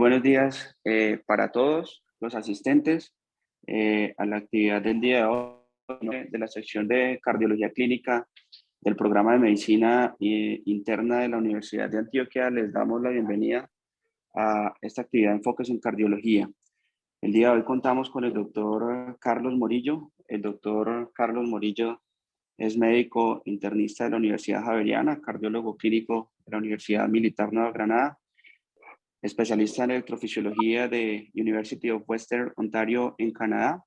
buenos días para todos los asistentes a la actividad del día de hoy de la sección de cardiología clínica del programa de medicina interna de la Universidad de Antioquia. Les damos la bienvenida a esta actividad de enfoques en cardiología. El día de hoy contamos con el doctor Carlos Morillo. El doctor Carlos Morillo es médico internista de la Universidad Javeriana, cardiólogo clínico de la Universidad Militar Nueva Granada, especialista en electrofisiología de University of Western Ontario en Canadá,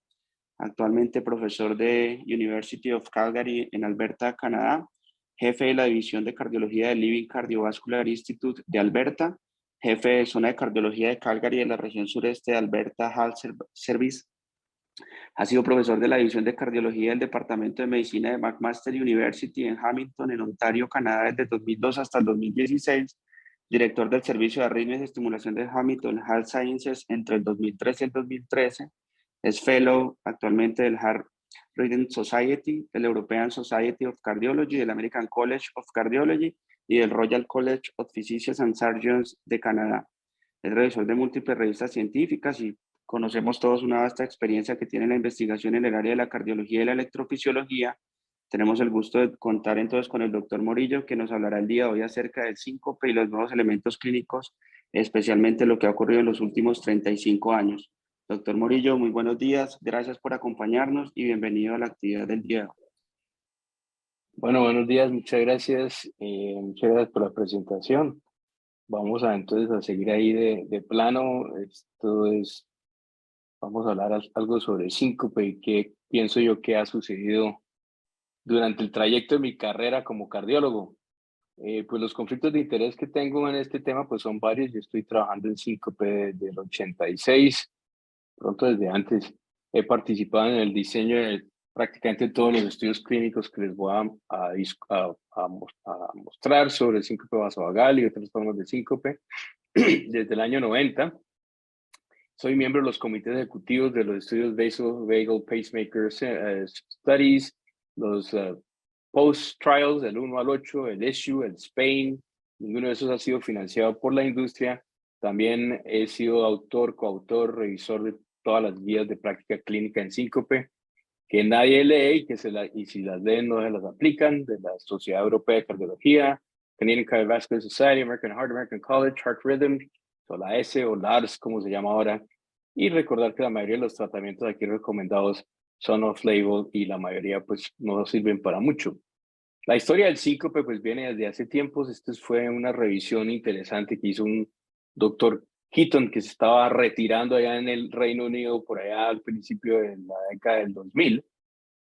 actualmente profesor de University of Calgary en Alberta, Canadá, jefe de la división de cardiología del Living Cardiovascular Institute de Alberta, jefe de zona de cardiología de Calgary de la región sureste de Alberta Health Service. Ha sido profesor de la división de cardiología del Departamento de Medicina de McMaster University en Hamilton, en Ontario, Canadá, desde 2002 hasta el 2016. Director del Servicio de Arritmias y Estimulación de Hamilton Health Sciences entre el 2013 y el 2013. Es Fellow actualmente del Heart Rhythm Society, del European Society of Cardiology, del American College of Cardiology y del Royal College of Physicians and Surgeons de Canadá. Es revisor de múltiples revistas científicas y conocemos todos una vasta experiencia que tiene la investigación en el área de la cardiología y la electrofisiología. Tenemos el gusto de contar entonces con el doctor Morillo, que nos hablará el día de hoy acerca del síncope y los nuevos elementos clínicos, especialmente lo que ha ocurrido en los últimos 35 años. Doctor Morillo, muy buenos días, gracias por acompañarnos y bienvenido a la actividad del día de hoy. Bueno, buenos días, muchas gracias por la presentación. Vamos entonces a seguir ahí de plano. Vamos a hablar algo sobre síncope y qué pienso yo que ha sucedido durante el trayecto de mi carrera como cardiólogo. Pues los conflictos de interés que tengo en este tema pues son varios. Yo estoy trabajando en síncope desde el 86, pronto desde antes. He participado en el diseño de prácticamente todos los estudios clínicos que les voy a mostrar sobre el síncope vasovagal y otras formas de síncope desde el año 90. Soy miembro de los comités ejecutivos de los estudios Vasovagal Pacemaker Studies, los post-trials del 1 al 8, el ISSUE, el SPAIN. Ninguno de esos ha sido financiado por la industria. También he sido autor, coautor, revisor de todas las guías de práctica clínica en síncope, que nadie lee y si las leen no se las aplican, de la Sociedad Europea de Cardiología, Canadian Cardiovascular Society, American Heart, American College, Heart Rhythm, o la S o la ARS, como se llama ahora, y recordar que la mayoría de los tratamientos aquí recomendados son off-label y la mayoría pues no sirven para mucho. La historia del síncope pues viene desde hace tiempos. Esto fue una revisión interesante que hizo un doctor Keaton, que se estaba retirando allá en el Reino Unido por allá al principio de la década del 2000,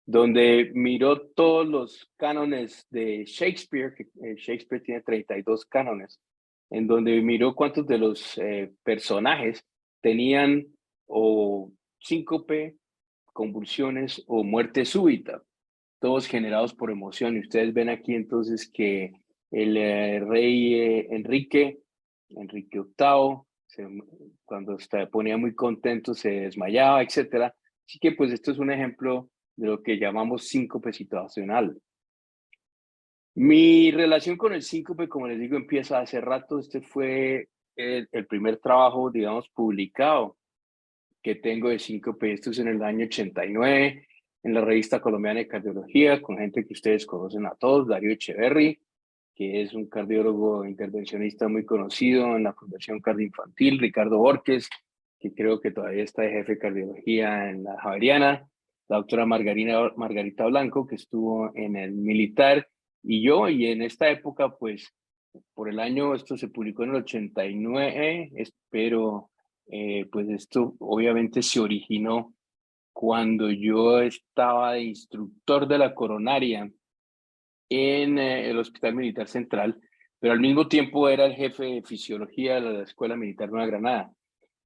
donde miró todos los cánones de Shakespeare, que Shakespeare tiene 32 cánones, en donde miró cuántos de los personajes tenían o síncope, convulsiones o muerte súbita, todos generados por emoción. Y ustedes ven aquí entonces que el rey Enrique VIII, cuando se ponía muy contento se desmayaba, etc. Así que pues esto es un ejemplo de lo que llamamos síncope situacional. Mi relación con el síncope, como les digo, empieza hace rato. Este fue el primer trabajo, digamos, publicado que tengo de síncope. Esto es en el año 89, en la Revista Colombiana de Cardiología, con gente que ustedes conocen a todos, Darío Echeverry, que es un cardiólogo intervencionista muy conocido en la Fundación Cardioinfantil, Ricardo Borges, que creo que todavía está de jefe de cardiología en la Javeriana, la doctora Margarita Blanco, que estuvo en el militar, y en esta época, pues, por el año, esto se publicó en el 89, pero pues esto obviamente se originó cuando yo estaba de instructor de la coronaria en el Hospital Militar Central, pero al mismo tiempo era el jefe de fisiología de la Escuela Militar Nueva Granada.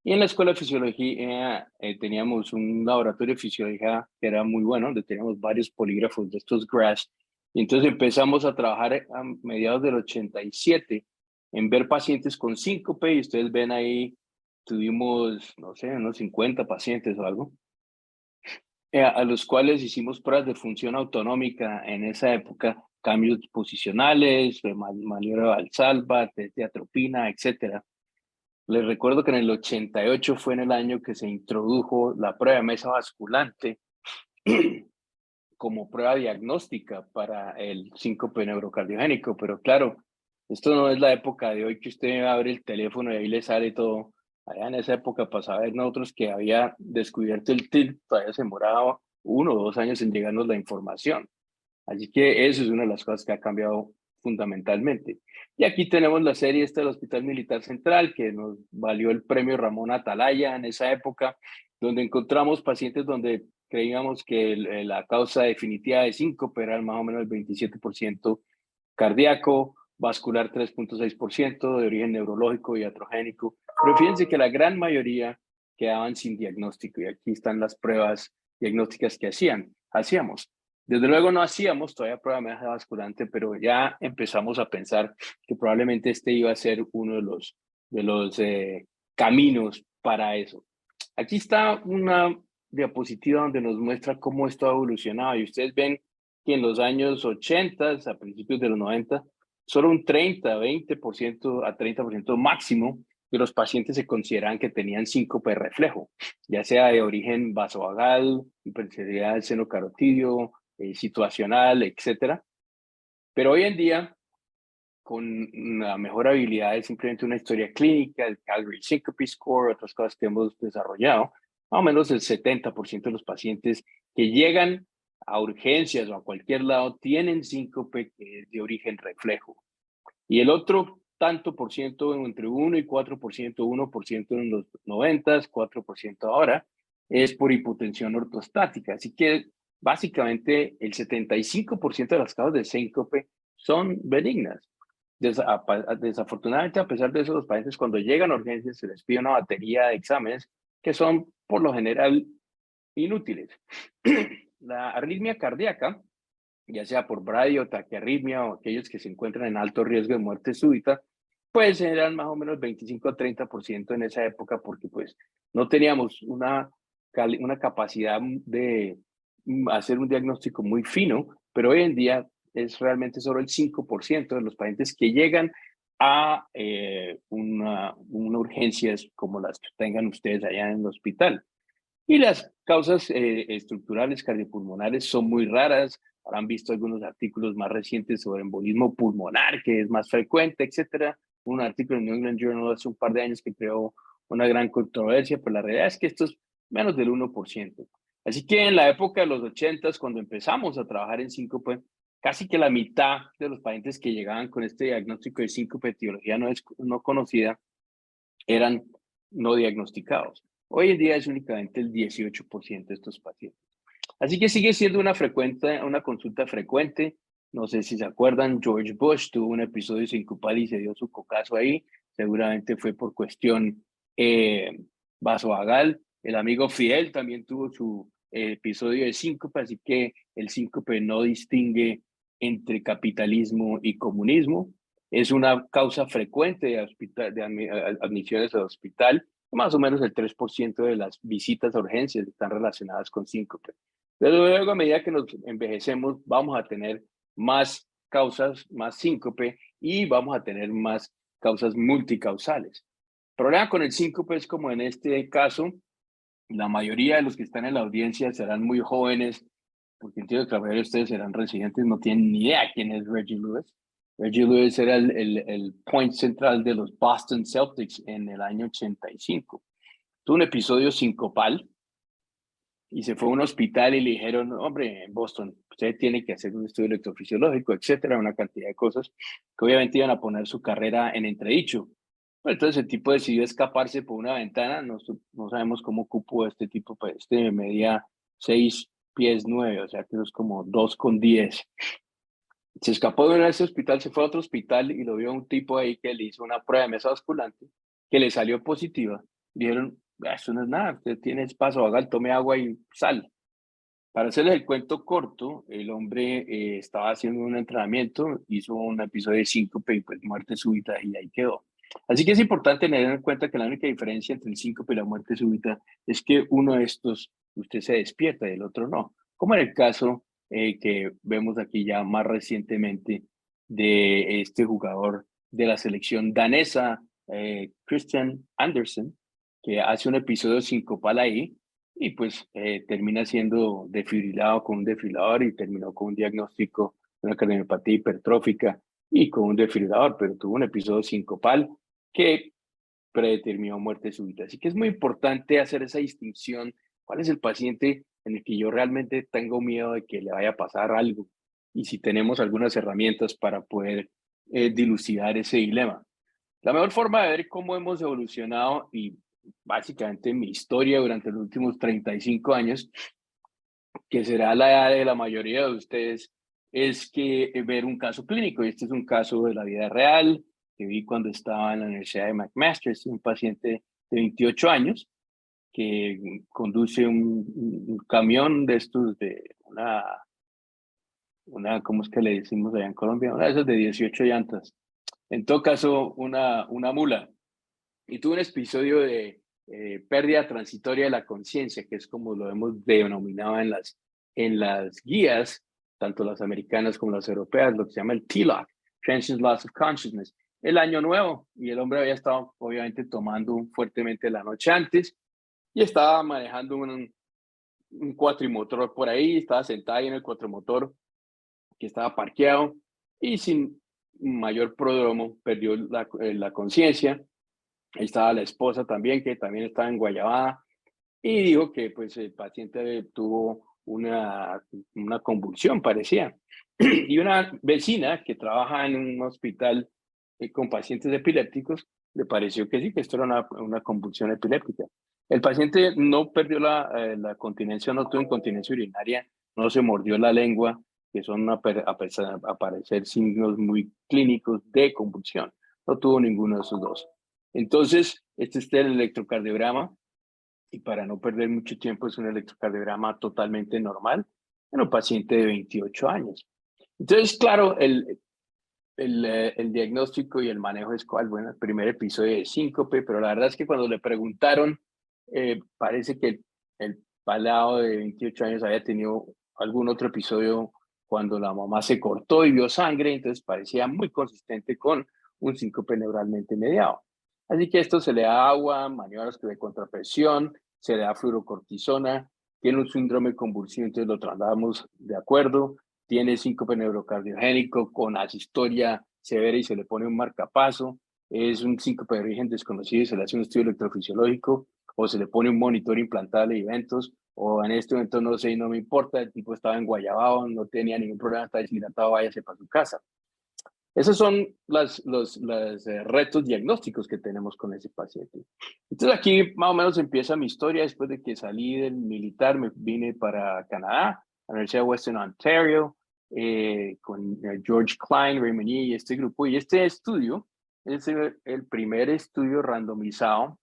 Y en la Escuela de Fisiología teníamos un laboratorio de fisiología que era muy bueno, donde teníamos varios polígrafos de estos GRASS. Y entonces empezamos a trabajar a mediados del 87 en ver pacientes con síncope, y ustedes ven ahí, tuvimos, no sé, unos 50 pacientes o algo, a los cuales hicimos pruebas de función autonómica en esa época, cambios posicionales, maniobra de Valsalva, test de atropina, etcétera. Les recuerdo que en el 88 fue en el año que se introdujo la prueba de mesa basculante como prueba diagnóstica para el síncope neurocardiogénico, pero claro, esto no es la época de hoy que usted abre el teléfono y ahí le sale todo. Allá en esa época pasaba a ver nosotros que había descubierto el TIL, todavía se demoraba 1 o 2 años en llegarnos la información. Así que eso es una de las cosas que ha cambiado fundamentalmente. Y aquí tenemos la serie esta del Hospital Militar Central, que nos valió el premio Ramón Atalaya en esa época, donde encontramos pacientes donde creíamos que la causa definitiva de síncope era más o menos el 27% cardíaco, vascular 3,6%, de origen neurológico y iatrogénico. Pero fíjense que la gran mayoría quedaban sin diagnóstico y aquí están las pruebas diagnósticas que hacíamos. Desde luego no hacíamos todavía prueba de masa vasculante, pero ya empezamos a pensar que probablemente este iba a ser uno de los caminos para eso. Aquí está una diapositiva donde nos muestra cómo esto ha evolucionado y ustedes ven que en los años 80, a principios de los 90, solo un 30, 20% a 30% máximo de los pacientes se consideran que tenían síncope de reflejo, ya sea de origen vasovagal, hipersensibilidad del seno carotidio, situacional, etcétera. Pero hoy en día, con una mejor habilidad de simplemente una historia clínica, el Calgary Syncope Score, otras cosas que hemos desarrollado, más o menos el 70% de los pacientes que llegan a urgencias o a cualquier lado tienen síncope que es de origen reflejo. Y el otro tanto por ciento, entre 1 y 4%, 1% en los 90, 4% ahora, es por hipotensión ortostática. Así que básicamente el 75% de las causas de síncope son benignas. Desafortunadamente, a pesar de eso, los pacientes cuando llegan a urgencias se les pide una batería de exámenes que son por lo general inútiles. La arritmia cardíaca, ya sea por bradio, taquiarritmia o aquellos que se encuentran en alto riesgo de muerte súbita, pues eran más o menos 25 a 30% en esa época porque pues no teníamos una capacidad de hacer un diagnóstico muy fino, pero hoy en día es realmente solo el 5% de los pacientes que llegan a una urgencia como las que tengan ustedes allá en el hospital. Y las causas estructurales cardiopulmonares son muy raras. Habrán visto algunos artículos más recientes sobre embolismo pulmonar, que es más frecuente, etcétera. Un artículo en New England Journal hace un par de años que creó una gran controversia, pero la realidad es que esto es menos del 1%. Así que en la época de los 80, cuando empezamos a trabajar en síncope, casi que la mitad de los pacientes que llegaban con este diagnóstico de síncope, etiología no conocida, eran no diagnosticados. Hoy en día es únicamente el 18% de estos pacientes. Así que sigue siendo una consulta frecuente. No sé si se acuerdan, George Bush tuvo un episodio sincopal y se dio su cocazo ahí. Seguramente fue por cuestión vasovagal. El amigo Fidel también tuvo su episodio de síncope, así que el síncope no distingue entre capitalismo y comunismo. Es una causa frecuente de admisiones al hospital. Más o menos el 3% de las visitas a urgencias están relacionadas con síncope. Desde luego, a medida que nos envejecemos, vamos a tener más causas, más síncope y vamos a tener más causas multicausales. El problema con el síncope es como en este caso, la mayoría de los que están en la audiencia serán muy jóvenes, porque entiendo que la mayoría de ustedes serán residentes, no tienen ni idea quién es Reggie Lewis. Reggie Lewis era el point central de los Boston Celtics en el año 85. Tuvo un episodio sincopal y se fue a un hospital y le dijeron, hombre, en Boston, usted tiene que hacer un estudio electrofisiológico, etcétera, una cantidad de cosas que obviamente iban a poner su carrera en entredicho. Bueno, entonces el tipo decidió escaparse por una ventana, no sabemos cómo cupo este tipo, pues este medía 6 pies 9, o sea que es como 2,10. Se escapó de ese hospital, se fue a otro hospital y lo vio un tipo ahí que le hizo una prueba de mesa basculante que le salió positiva. Dijeron, eso no es nada, usted tiene espacio vagal, tome agua y sal. Para hacerles el cuento corto, el hombre estaba haciendo un entrenamiento, hizo un episodio de síncope y pues muerte súbita y ahí quedó. Así que es importante tener en cuenta que la única diferencia entre el síncope y la muerte súbita es que uno de estos usted se despierta y el otro no. Como en el caso que vemos aquí ya más recientemente de este jugador de la selección danesa, Christian Andersen, que hace un episodio sincopal ahí y pues termina siendo desfibrilado con un desfibrilador y terminó con un diagnóstico de una cardiopatía hipertrófica y con un desfibrilador, pero tuvo un episodio sincopal que predeterminó muerte súbita. Así que es muy importante hacer esa distinción. ¿Cuál es el paciente en el que yo realmente tengo miedo de que le vaya a pasar algo? Y si tenemos algunas herramientas para poder dilucidar ese dilema. La mejor forma de ver cómo hemos evolucionado y básicamente mi historia durante los últimos 35 años, que será la edad de la mayoría de ustedes, es que ver un caso clínico. Y este es un caso de la vida real que vi cuando estaba en la Universidad de McMaster. Es un paciente de 28 años que conduce un camión de estos de ¿cómo es que le decimos allá en Colombia? Una de esas de 18 llantas. En todo caso, una mula. Y tuve un episodio de pérdida transitoria de la conciencia, que es como lo hemos denominado en las guías, tanto las americanas como las europeas, lo que se llama el TLOC, Transient Loss of Consciousness. El año nuevo, y el hombre había estado obviamente tomando fuertemente la noche antes y estaba manejando un cuatrimotor por ahí, estaba sentado ahí en el cuatrimotor que estaba parqueado y sin mayor prodromo perdió la conciencia. Ahí estaba la esposa también, que también estaba en Guayabada, y dijo que pues el paciente tuvo una convulsión, parecía. Y una vecina que trabaja en un hospital con pacientes epilépticos, le pareció que sí, que esto era una convulsión epiléptica. El paciente no perdió la continencia, no tuvo incontinencia urinaria, no se mordió la lengua, que son aparecer signos muy clínicos de convulsión. No tuvo ninguno de esos dos. Entonces, este es el electrocardiograma y para no perder mucho tiempo es un electrocardiograma totalmente normal en un paciente de 28 años. Entonces, claro, el diagnóstico y el manejo es cuál. Bueno, el primer episodio de síncope, pero la verdad es que cuando le preguntaron, parece que el palado de 28 años había tenido algún otro episodio cuando la mamá se cortó y vio sangre, entonces parecía muy consistente con un síncope neuralmente mediado. Así que esto se le da agua, maniobras de contrapresión, se le da fluorocortisona, tiene un síndrome convulsivo, entonces lo tratamos de acuerdo, tiene síncope neurocardiogénico con asistolia severa y se le pone un marcapaso, es un síncope de origen desconocido y se le hace un estudio electrofisiológico, o se le pone un monitor implantable de eventos, o en este momento no sé, no me importa, el tipo estaba en Guayabao, no tenía ningún problema, está deshidratado, váyase para su casa. Esos son los retos diagnósticos que tenemos con ese paciente. Entonces aquí más o menos empieza mi historia. Después de que salí del militar, me vine para Canadá, a la Universidad de Western Ontario, con George Klein, Raymond Yee y este grupo. Y este estudio es el primer estudio randomizado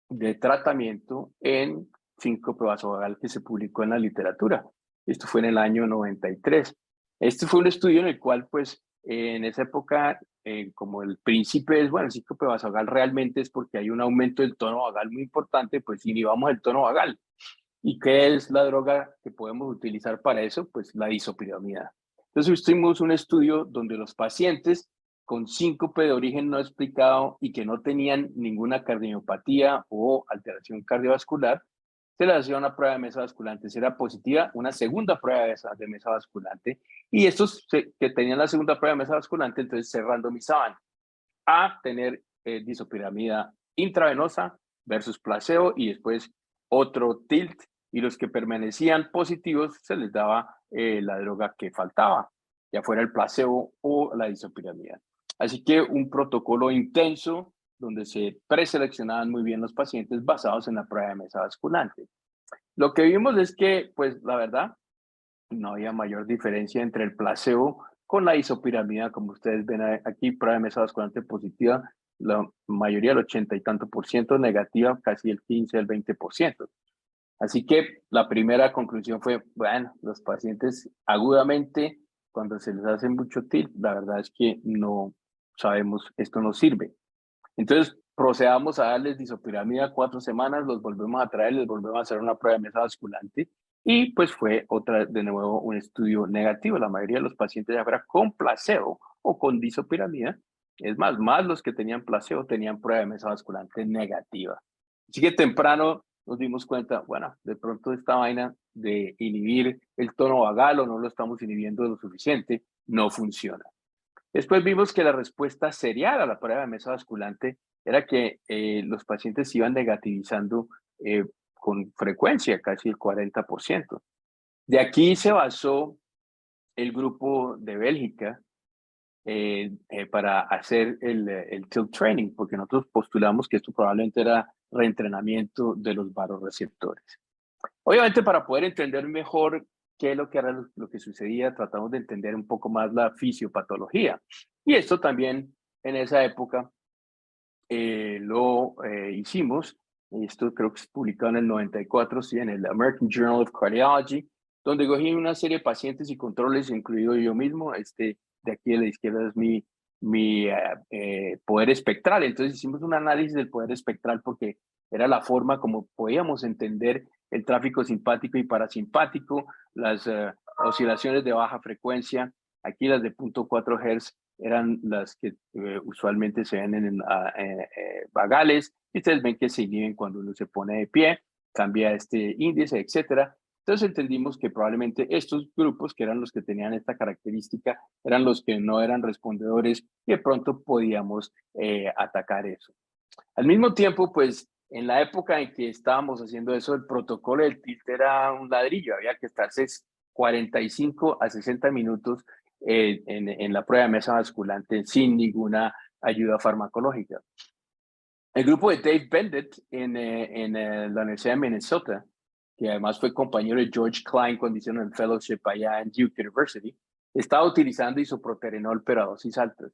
de tratamiento en síncope vasovagal que se publicó en la literatura. Esto fue en el año 93. Este fue un estudio en el cual, pues, en esa época, como el principio es, bueno, el síncope vasovagal realmente es porque hay un aumento del tono vagal muy importante, pues inhibamos el tono vagal. ¿Y qué es la droga que podemos utilizar para eso? Pues la disopiramida. Entonces, hicimos un estudio donde los pacientes con síncope de origen no explicado y que no tenían ninguna cardiopatía o alteración cardiovascular, se les hacía una prueba de mesa vasculante. Si era positiva, una segunda prueba de mesa vasculante. Y estos que tenían la segunda prueba de mesa vasculante, entonces se randomizaban a tener disopiramida intravenosa versus placebo y después otro tilt, y los que permanecían positivos se les daba la droga que faltaba, ya fuera el placebo o la disopiramida. Así que un protocolo intenso donde se preseleccionaban muy bien los pacientes basados en la prueba de mesa basculante. Lo que vimos es que, pues la verdad, no había mayor diferencia entre el placebo con la isopiramida, como ustedes ven aquí, prueba de mesa vasculante positiva, la mayoría, el 80 y tanto por ciento, negativa, casi el 15, el 20%. Así que la primera conclusión fue, bueno, los pacientes agudamente, cuando se les hace mucho tilt, la verdad es que no sabemos, esto no sirve. Entonces, procedamos a darles disopiramida 4 semanas, los volvemos a traer, les volvemos a hacer una prueba de mesa vasculante y pues fue otra, de nuevo, un estudio negativo. La mayoría de los pacientes ya fuera con placebo o con disopiramida, Es más los que tenían placebo tenían prueba de masa vasculante negativa. Así que temprano nos dimos cuenta, bueno, de pronto esta vaina de inhibir el tono vagal o no lo estamos inhibiendo lo suficiente, no funciona. Después vimos que la respuesta serial a la prueba de masa vasculante era que los pacientes se iban negativizando con frecuencia, casi el 40%. De aquí se basó el grupo de Bélgica para hacer el tilt training, porque nosotros postulamos que esto probablemente era reentrenamiento de los vasoreceptores. Obviamente, para poder entender mejor qué es lo que era lo que sucedía, tratamos de entender un poco más la fisiopatología. Y esto también en esa época lo hicimos. Esto creo que es publicado en el 94, sí, en el American Journal of Cardiology, donde cogí una serie de pacientes y controles, incluido yo mismo. De aquí a la izquierda es mi poder espectral. Entonces hicimos un análisis del poder espectral porque era la forma como podíamos entender el tráfico simpático y parasimpático, las oscilaciones de baja frecuencia. Aquí las de 0.4 Hz eran las que usualmente se ven en vagales. Y ustedes ven que se inhiben cuando uno se pone de pie, cambia este índice, etcétera. Entonces entendimos que probablemente estos grupos, que eran los que tenían esta característica, eran los que no eran respondedores y de pronto podíamos atacar eso. Al mismo tiempo, pues en la época en que estábamos haciendo eso, el protocolo del TILT era un ladrillo, había que estarse 45 a 60 minutos en la prueba de masa vasculante sin ninguna ayuda farmacológica. El grupo de Dave Bendit en la Universidad de Minnesota, que además fue compañero de George Klein cuando hicieron el fellowship allá en Duke University, estaba utilizando isoproterenol pero a dosis altas.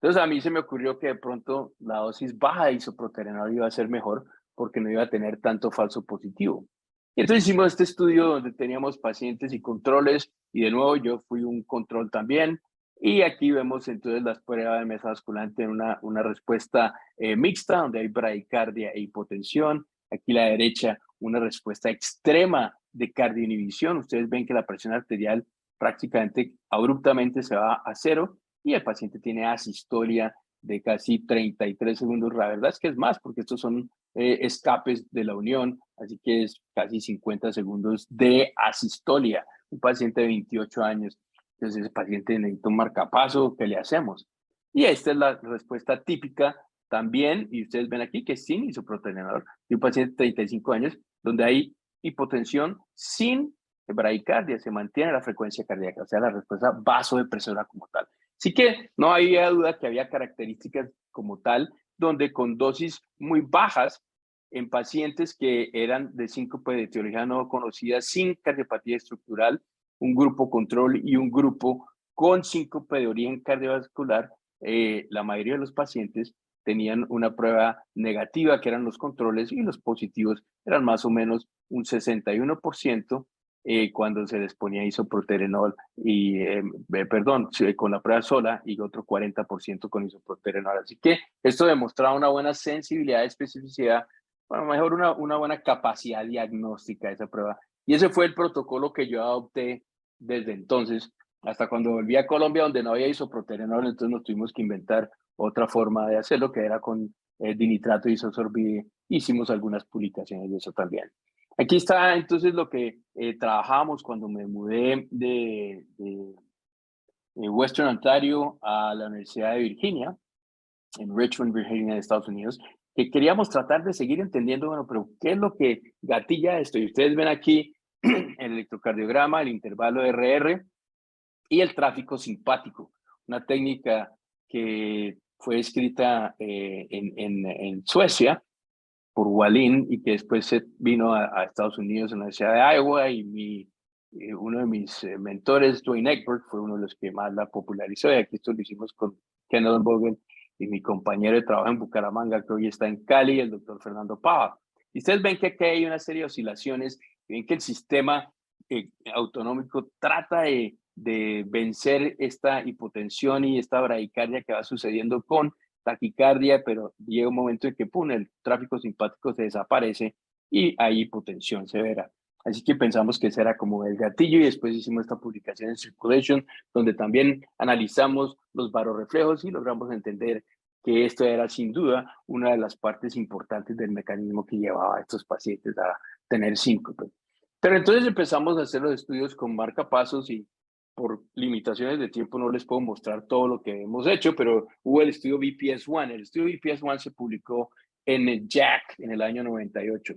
Entonces a mí se me ocurrió que de pronto la dosis baja de isoproterenol iba a ser mejor porque no iba a tener tanto falso positivo. Y entonces hicimos este estudio donde teníamos pacientes y controles, y de nuevo yo fui un control también. Y aquí vemos entonces las pruebas de masa vasculante en una respuesta mixta, donde hay bradicardia e hipotensión. Aquí a la derecha, una respuesta extrema de cardioinhibición. Ustedes ven que la presión arterial prácticamente abruptamente se va a cero y el paciente tiene asistolia de casi 33 segundos. La verdad es que es más, porque estos son escapes de la unión, así que es casi 50 segundos de asistolia. Un paciente de 28 años. Entonces, ese paciente necesita un marcapaso, ¿qué le hacemos? Y esta es la respuesta típica también, y ustedes ven aquí que es sin isoproterenol, de un paciente de 35 años, donde hay hipotensión sin bradicardia, se mantiene la frecuencia cardíaca, o sea, la respuesta vasodepresora como tal. Así que no había duda que había características como tal, donde con dosis muy bajas en pacientes que eran de síncope de etiología no conocida, sin cardiopatía estructural, un grupo control y un grupo con síncope de origen cardiovascular, la mayoría de los pacientes tenían una prueba negativa, que eran los controles, y los positivos eran más o menos un 61% cuando se les ponía isoproterenol, con la prueba sola, y otro 40% con isoproterenol. Así que esto demostraba una buena sensibilidad, especificidad, bueno, mejor una buena capacidad diagnóstica de esa prueba. Y ese fue el protocolo que yo adopté desde entonces, hasta cuando volví a Colombia, donde no había isoproterenol. Entonces nos tuvimos que inventar otra forma de hacerlo, que era con dinitrato de isosorbide. Hicimos algunas publicaciones de eso también. Aquí está entonces lo que trabajábamos cuando me mudé de Western Ontario a la Universidad de Virginia, en Richmond, Virginia, de Estados Unidos, que queríamos tratar de seguir entendiendo, bueno, pero ¿qué es lo que gatilla esto? Y ustedes ven aquí el electrocardiograma, el intervalo RR y el tráfico simpático, una técnica que fue escrita en Suecia por Wallin y que después se vino a Estados Unidos en la Universidad de Iowa, y uno de mis mentores, Dwayne Egbert, fue uno de los que más la popularizó, y aquí esto lo hicimos con Kenneth Bogen y mi compañero de trabajo en Bucaramanga, que hoy está en Cali, el doctor Fernando Pava. Y ustedes ven que aquí hay una serie de oscilaciones, ven que el sistema autonómico trata de vencer esta hipotensión y esta bradicardia que va sucediendo con taquicardia, pero llega un momento en que el tráfico simpático se desaparece y hay hipotensión severa. Así que pensamos que ese era como el gatillo, y después hicimos esta publicación en Circulation, donde también analizamos los barorreflejos y logramos entender que esto era sin duda una de las partes importantes del mecanismo que llevaba a estos pacientes a tener síncope. Pero entonces empezamos a hacer los estudios con marcapasos y por limitaciones de tiempo no les puedo mostrar todo lo que hemos hecho, pero hubo el estudio BPS-1. El estudio BPS-1 se publicó en el JACC en el año 98.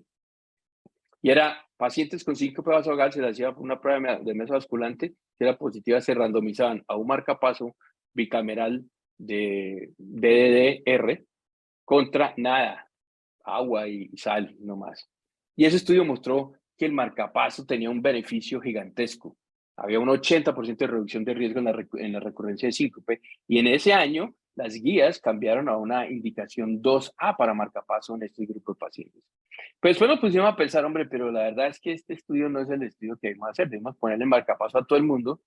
Y era pacientes con síncope vasovagal, se les hacía una prueba de mesa basculante, que era positiva, se randomizaban a un marcapaso bicameral de DDR contra nada, agua y sal nomás. Y ese estudio mostró que el marcapaso tenía un beneficio gigantesco. Había un 80% de reducción de riesgo en la recurrencia de síncope, y en ese año las guías cambiaron a una indicación 2A para marcapaso en este grupo de pacientes. Pues después nos pusimos a pensar, hombre, pero la verdad es que este estudio no es el estudio que debemos hacer, debemos ponerle marcapaso a todo el mundo,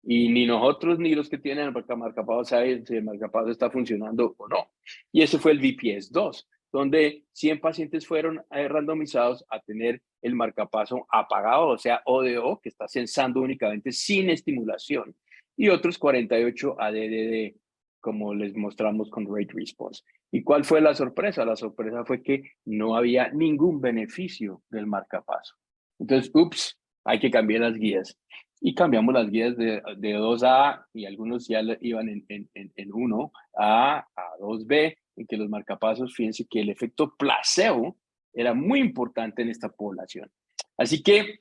y ni nosotros ni los que tienen el marcapaso saben si el marcapaso está funcionando o no. Y ese fue el VPS-2, donde 100 pacientes fueron randomizados a tener el marcapaso apagado, o sea, ODO, que está censando únicamente sin estimulación, y otros 48 a DDD, como les mostramos con Rate Response. ¿Y cuál fue la sorpresa? La sorpresa fue que no había ningún beneficio del marcapaso. Entonces, ups, hay que cambiar las guías. Y cambiamos las guías de 2A y algunos ya iban en 1A a 2B, en que los marcapasos, fíjense que el efecto placebo era muy importante en esta población. Así que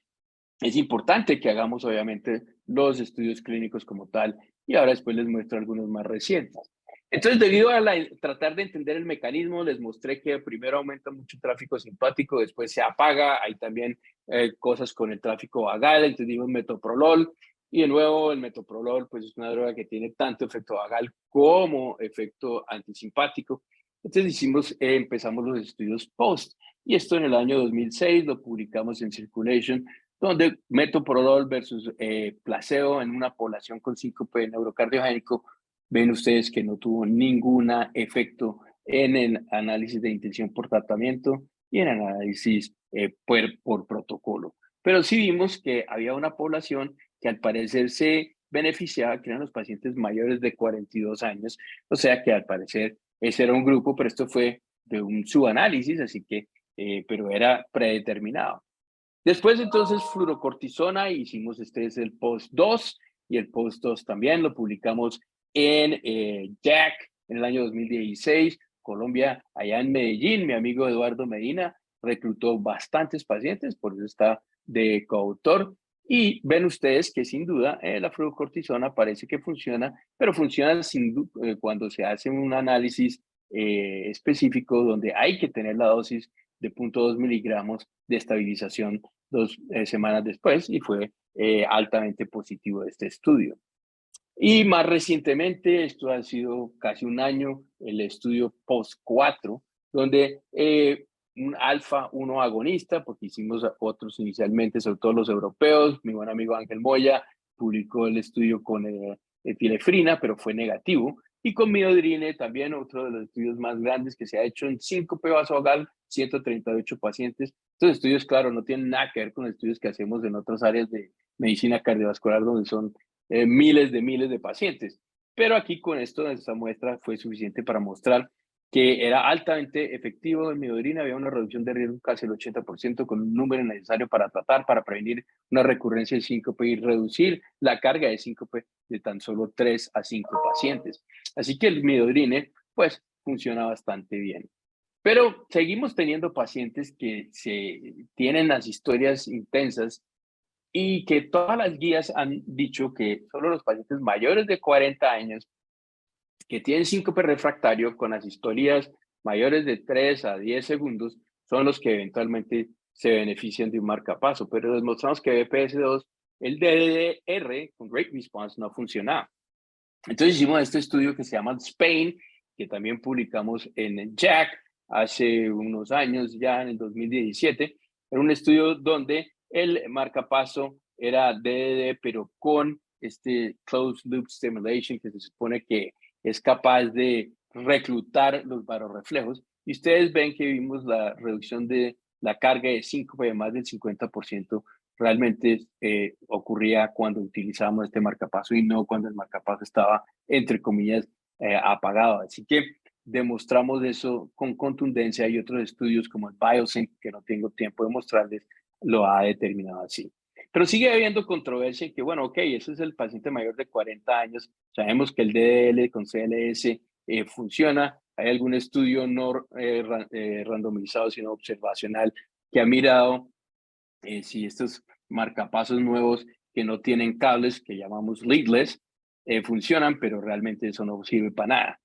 es importante que hagamos obviamente los estudios clínicos como tal, y ahora después les muestro algunos más recientes. Entonces, debido a tratar de entender el mecanismo, les mostré que primero aumenta mucho el tráfico simpático, después se apaga, hay también cosas con el tráfico vagal, entonces dimos metoprolol, y de nuevo el metoprolol pues es una droga que tiene tanto efecto vagal como efecto antisimpático. Entonces empezamos los estudios post, y esto en el año 2006 lo publicamos en Circulation, donde metoprolol versus placebo en una población con síncope neurocardiogénico, ven ustedes que no tuvo ningún efecto en el análisis de intención por tratamiento y en el análisis por protocolo. Pero sí vimos que había una población que al parecer se beneficiaba, que eran los pacientes mayores de 42 años, o sea que al parecer ese era un grupo, pero esto fue de un subanálisis, así que, pero era predeterminado. Después entonces fluorocortisona, hicimos este es el post 2 y el post 2 también lo publicamos en JACC en el año 2016. Colombia, allá en Medellín, mi amigo Eduardo Medina reclutó bastantes pacientes, por eso está de coautor. Y ven ustedes que sin duda la fluorocortisona parece que funciona, pero funciona cuando se hace un análisis específico donde hay que tener la dosis de 0.2 miligramos de estabilización 2 semanas después, y fue altamente positivo este estudio. Y más recientemente, esto ha sido casi un año, el estudio POST-4, donde un alfa-1 agonista, porque hicimos otros inicialmente, sobre todo los europeos, mi buen amigo Ángel Moya publicó el estudio con epinefrina, pero fue negativo, y con midodrine también, otro de los estudios más grandes que se ha hecho en síncope vasovagal, 138 pacientes. Estos estudios, claro, no tienen nada que ver con estudios que hacemos en otras áreas de medicina cardiovascular, donde son miles de pacientes. Pero aquí con esto, esta muestra fue suficiente para mostrar que era altamente efectivo en midodrina, había una reducción de riesgo casi el 80% con un número necesario para tratar, para prevenir una recurrencia de síncope y reducir la carga de síncope de tan solo 3 a 5 pacientes. Así que el midodrine, pues, funciona bastante bien. Pero seguimos teniendo pacientes que tienen las historias intensas y que todas las guías han dicho que solo los pacientes mayores de 40 años que tienen síncope refractario con las historias mayores de 3 a 10 segundos son los que eventualmente se benefician de un marcapaso. Pero les mostramos que BPS2, el DDR con Rate Response no funcionaba. Entonces hicimos este estudio que se llama Spain, que también publicamos en JACC hace unos años, ya en el 2017. Era un estudio donde el marcapaso era DDD, pero con este closed loop stimulation, que se supone que es capaz de reclutar los barorreflejos. Y ustedes ven que vimos la reducción de la carga de síncope de más del 50% realmente ocurría cuando utilizábamos este marcapaso y no cuando el marcapaso estaba, entre comillas, apagado. Así que demostramos eso con contundencia y otros estudios como el BioSync, que no tengo tiempo de mostrarles, lo ha determinado así. Pero sigue habiendo controversia en que, bueno, ok, ese es el paciente mayor de 40 años, sabemos que el DDL con CLS funciona, hay algún estudio no randomizado, sino observacional, que ha mirado si estos marcapasos nuevos que no tienen cables, que llamamos leadless, funcionan, pero realmente eso no sirve para nada.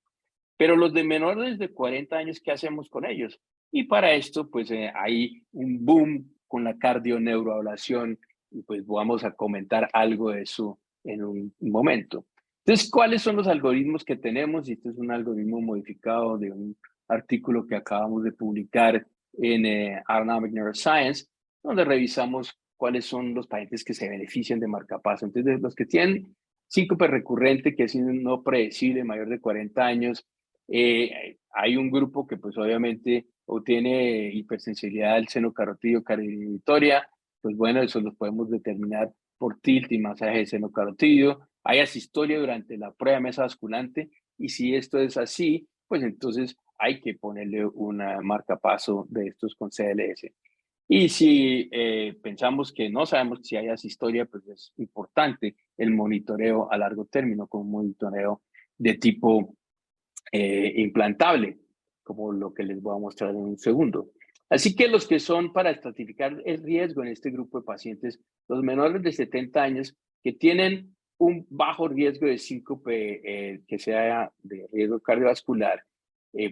Pero los de menores de 40 años, ¿qué hacemos con ellos? Y para esto, pues hay un boom con la cardioneuroablación y pues vamos a comentar algo de eso en un momento. Entonces, ¿cuáles son los algoritmos que tenemos? Y este es un algoritmo modificado de un artículo que acabamos de publicar en Aerodynamic Neuroscience, donde revisamos cuáles son los pacientes que se benefician de marcapaso. Entonces, los que tienen síncope recurrente, que es no predecible, mayor de 40 años, hay un grupo que pues obviamente o tiene hipersensibilidad al seno carotídeo cardioinhibitoria, pues bueno, eso lo podemos determinar por tilt y masaje de seno carotídeo. Hay asistolia durante la prueba de mesa basculante y si esto es así, pues entonces hay que ponerle una marcapaso de estos con CLS. Y si pensamos que no sabemos si hay asistolia, pues es importante el monitoreo a largo término con un monitoreo de tipo implantable, como lo que les voy a mostrar en un segundo. Así que los que son para estratificar el riesgo en este grupo de pacientes, los menores de 70 años que tienen un bajo riesgo de síncope que sea de riesgo cardiovascular,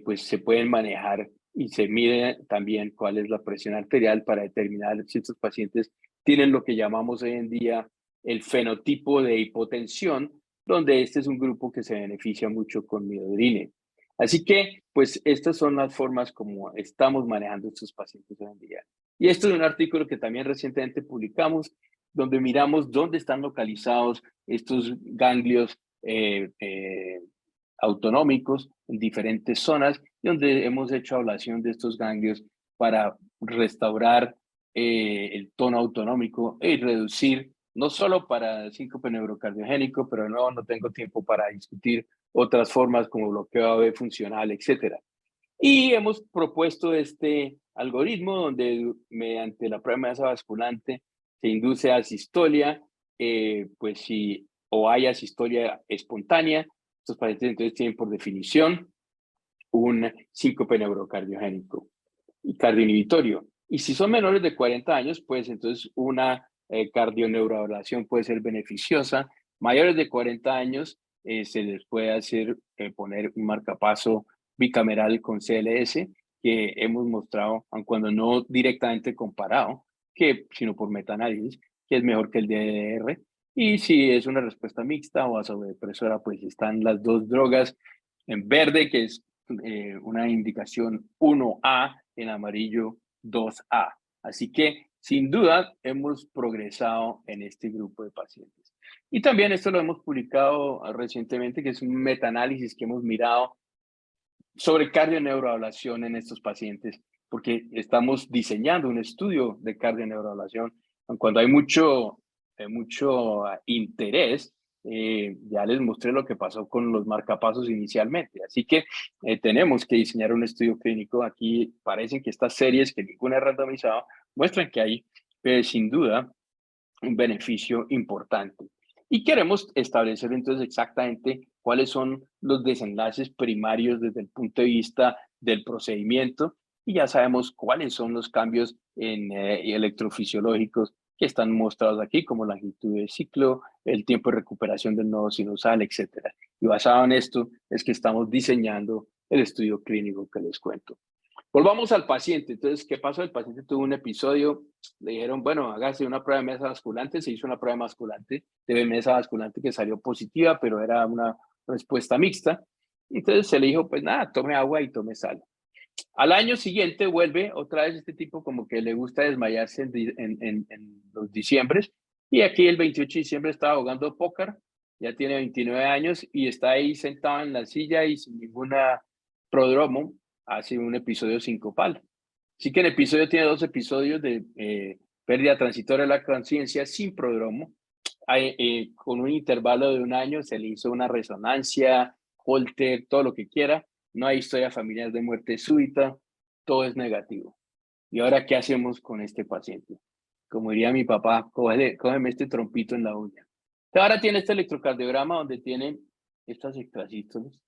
pues se pueden manejar y se mide también cuál es la presión arterial para determinar si estos pacientes tienen lo que llamamos hoy en día el fenotipo de hipotensión, donde este es un grupo que se beneficia mucho con midodrine. Así que, pues, estas son las formas como estamos manejando estos pacientes hoy en día. Y esto es un artículo que también recientemente publicamos, donde miramos dónde están localizados estos ganglios autonómicos en diferentes zonas, donde hemos hecho ablación de estos ganglios para restaurar el tono autonómico y reducir, no solo para síncope neurocardiogénico, pero no tengo tiempo para discutir otras formas como bloqueo AV funcional, etcétera. Y hemos propuesto este algoritmo donde mediante la prueba de masa basculante se induce asistolia, pues si o hay asistolia espontánea, estos pacientes entonces tienen por definición un síncope neurocardiogénico y cardioinhibitorio. Y si son menores de 40 años, pues entonces una cardioneuroablación puede ser beneficiosa. Mayores de 40 años se les puede hacer poner un marcapaso bicameral con CLS que hemos mostrado, aun cuando no directamente comparado, sino por metaanálisis, que es mejor que el DDR. Y si es una respuesta mixta o vasodepresora, pues están las dos drogas en verde, que es una indicación 1A, en amarillo 2A. Así que, sin duda, hemos progresado en este grupo de pacientes. Y también esto lo hemos publicado recientemente, que es un metaanálisis que hemos mirado sobre cardioneuroablación en estos pacientes, porque estamos diseñando un estudio de cardioneuroablación. Cuando hay mucho interés, ya les mostré lo que pasó con los marcapasos inicialmente. Así que tenemos que diseñar un estudio clínico. Aquí parecen que estas series, que ninguna es randomizada, muestran que hay, sin duda, un beneficio importante. Y queremos establecer entonces exactamente cuáles son los desenlaces primarios desde el punto de vista del procedimiento y ya sabemos cuáles son los cambios electrofisiológicos que están mostrados aquí, como la longitud de ciclo, el tiempo de recuperación del nodo sinusal, etcétera. Y basado en esto es que estamos diseñando el estudio clínico que les cuento. Volvamos al paciente. Entonces, ¿qué pasó? El paciente tuvo un episodio, le dijeron, bueno, hágase una prueba de mesa basculante, se hizo una prueba de mesa basculante que salió positiva, pero era una respuesta mixta. Entonces se le dijo, pues nada, tome agua y tome sal. Al año siguiente vuelve otra vez este tipo como que le gusta desmayarse en los diciembres, y aquí el 28 de diciembre estaba jugando póker, ya tiene 29 años y está ahí sentado en la silla y sin ninguna prodromo, hace un episodio sincopal. Así que el episodio tiene dos episodios de pérdida transitoria de la conciencia sin prodromo. Con un intervalo de 1 año se le hizo una resonancia, Holter, todo lo que quiera. No hay historia familiar de muerte súbita, todo es negativo. ¿Y ahora qué hacemos con este paciente? Como diría mi papá, cógeme este trompito en la uña. Ahora tiene este electrocardiograma donde tiene estas extrasístoles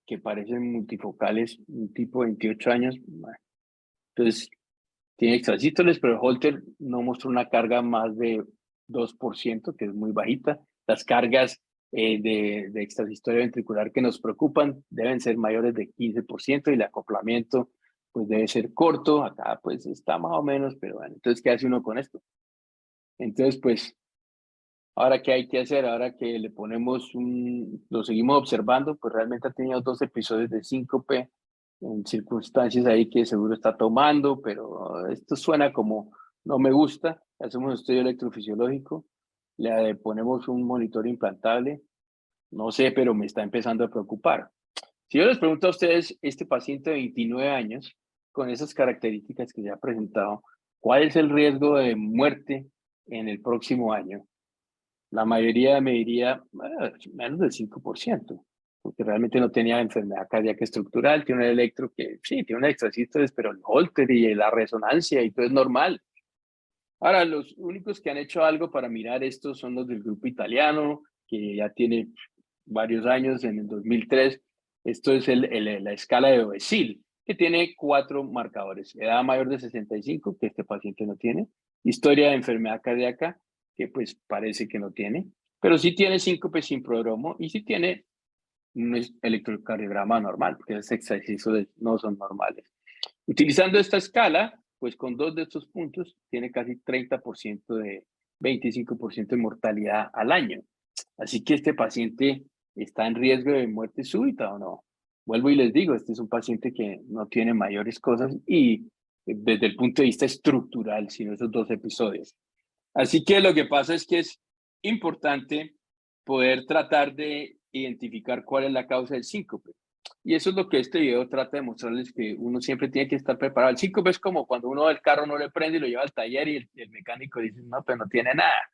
que parecen multifocales, un tipo de 28 años. Entonces, tiene extrasístoles, pero Holter no mostró una carga más de 2%, que es muy bajita. Las cargas de extrasistolia ventricular que nos preocupan deben ser mayores de 15% y el acoplamiento pues debe ser corto. Acá pues está más o menos, pero bueno, entonces, ¿qué hace uno con esto? Entonces, pues, ahora, ¿qué hay que hacer? Ahora que le ponemos lo seguimos observando, pues realmente ha tenido 2 episodios de síncope en circunstancias ahí que seguro está tomando, pero esto suena como no me gusta. Hacemos un estudio electrofisiológico, le ponemos un monitor implantable, no sé, pero me está empezando a preocupar. Si yo les pregunto a ustedes, este paciente de 29 años, con esas características que ya ha presentado, ¿cuál es el riesgo de muerte en el próximo año? La mayoría me diría menos del 5%, porque realmente no tenía enfermedad cardíaca estructural, tiene un electro que sí, tiene un extrasístoles, pero el Holter y la resonancia y todo es normal. Ahora, los únicos que han hecho algo para mirar esto son los del grupo italiano, que ya tiene varios años, en el 2003. Esto es la escala de Obesil, que tiene 4 marcadores. Edad mayor de 65, que este paciente no tiene. Historia de enfermedad cardíaca, que pues parece que no tiene. Pero sí tiene síncope sin prodromo y sí tiene un electrocardiograma normal, porque esos ejercicios no son normales. Utilizando esta escala, pues con 2 de estos puntos tiene casi 30% de 25% de mortalidad al año. Así que este paciente está en riesgo de muerte súbita o no. Vuelvo y les digo, este es un paciente que no tiene mayores cosas y desde el punto de vista estructural, sino esos 2 episodios. Así que lo que pasa es que es importante poder tratar de identificar cuál es la causa del síncope. Y eso es lo que este video trata de mostrarles, que uno siempre tiene que estar preparado. El síncope es como cuando uno el carro no le prende y lo lleva al taller y el mecánico dice, no, pero no tiene nada.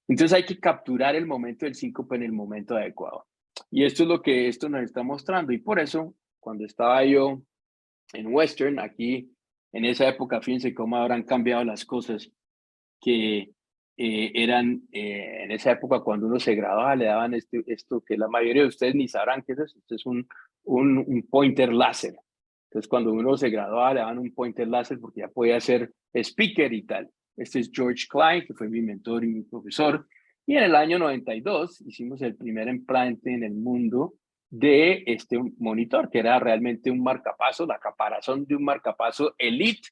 Entonces hay que capturar el momento del síncope en el momento adecuado. Y esto es lo que esto nos está mostrando. Y por eso, cuando estaba yo en Western, aquí, en esa época, fíjense cómo habrán cambiado las cosas, que eran, en esa época cuando uno se graduaba, le daban esto que la mayoría de ustedes ni sabrán qué es eso. Esto es un pointer láser. Entonces, cuando uno se graduaba, le daban un pointer láser porque ya podía ser speaker y tal. Este es George Klein, que fue mi mentor y mi profesor. Y en el año 92 hicimos el primer implante en el mundo de este monitor, que era realmente un marcapaso, la caparazón de un marcapaso Elite,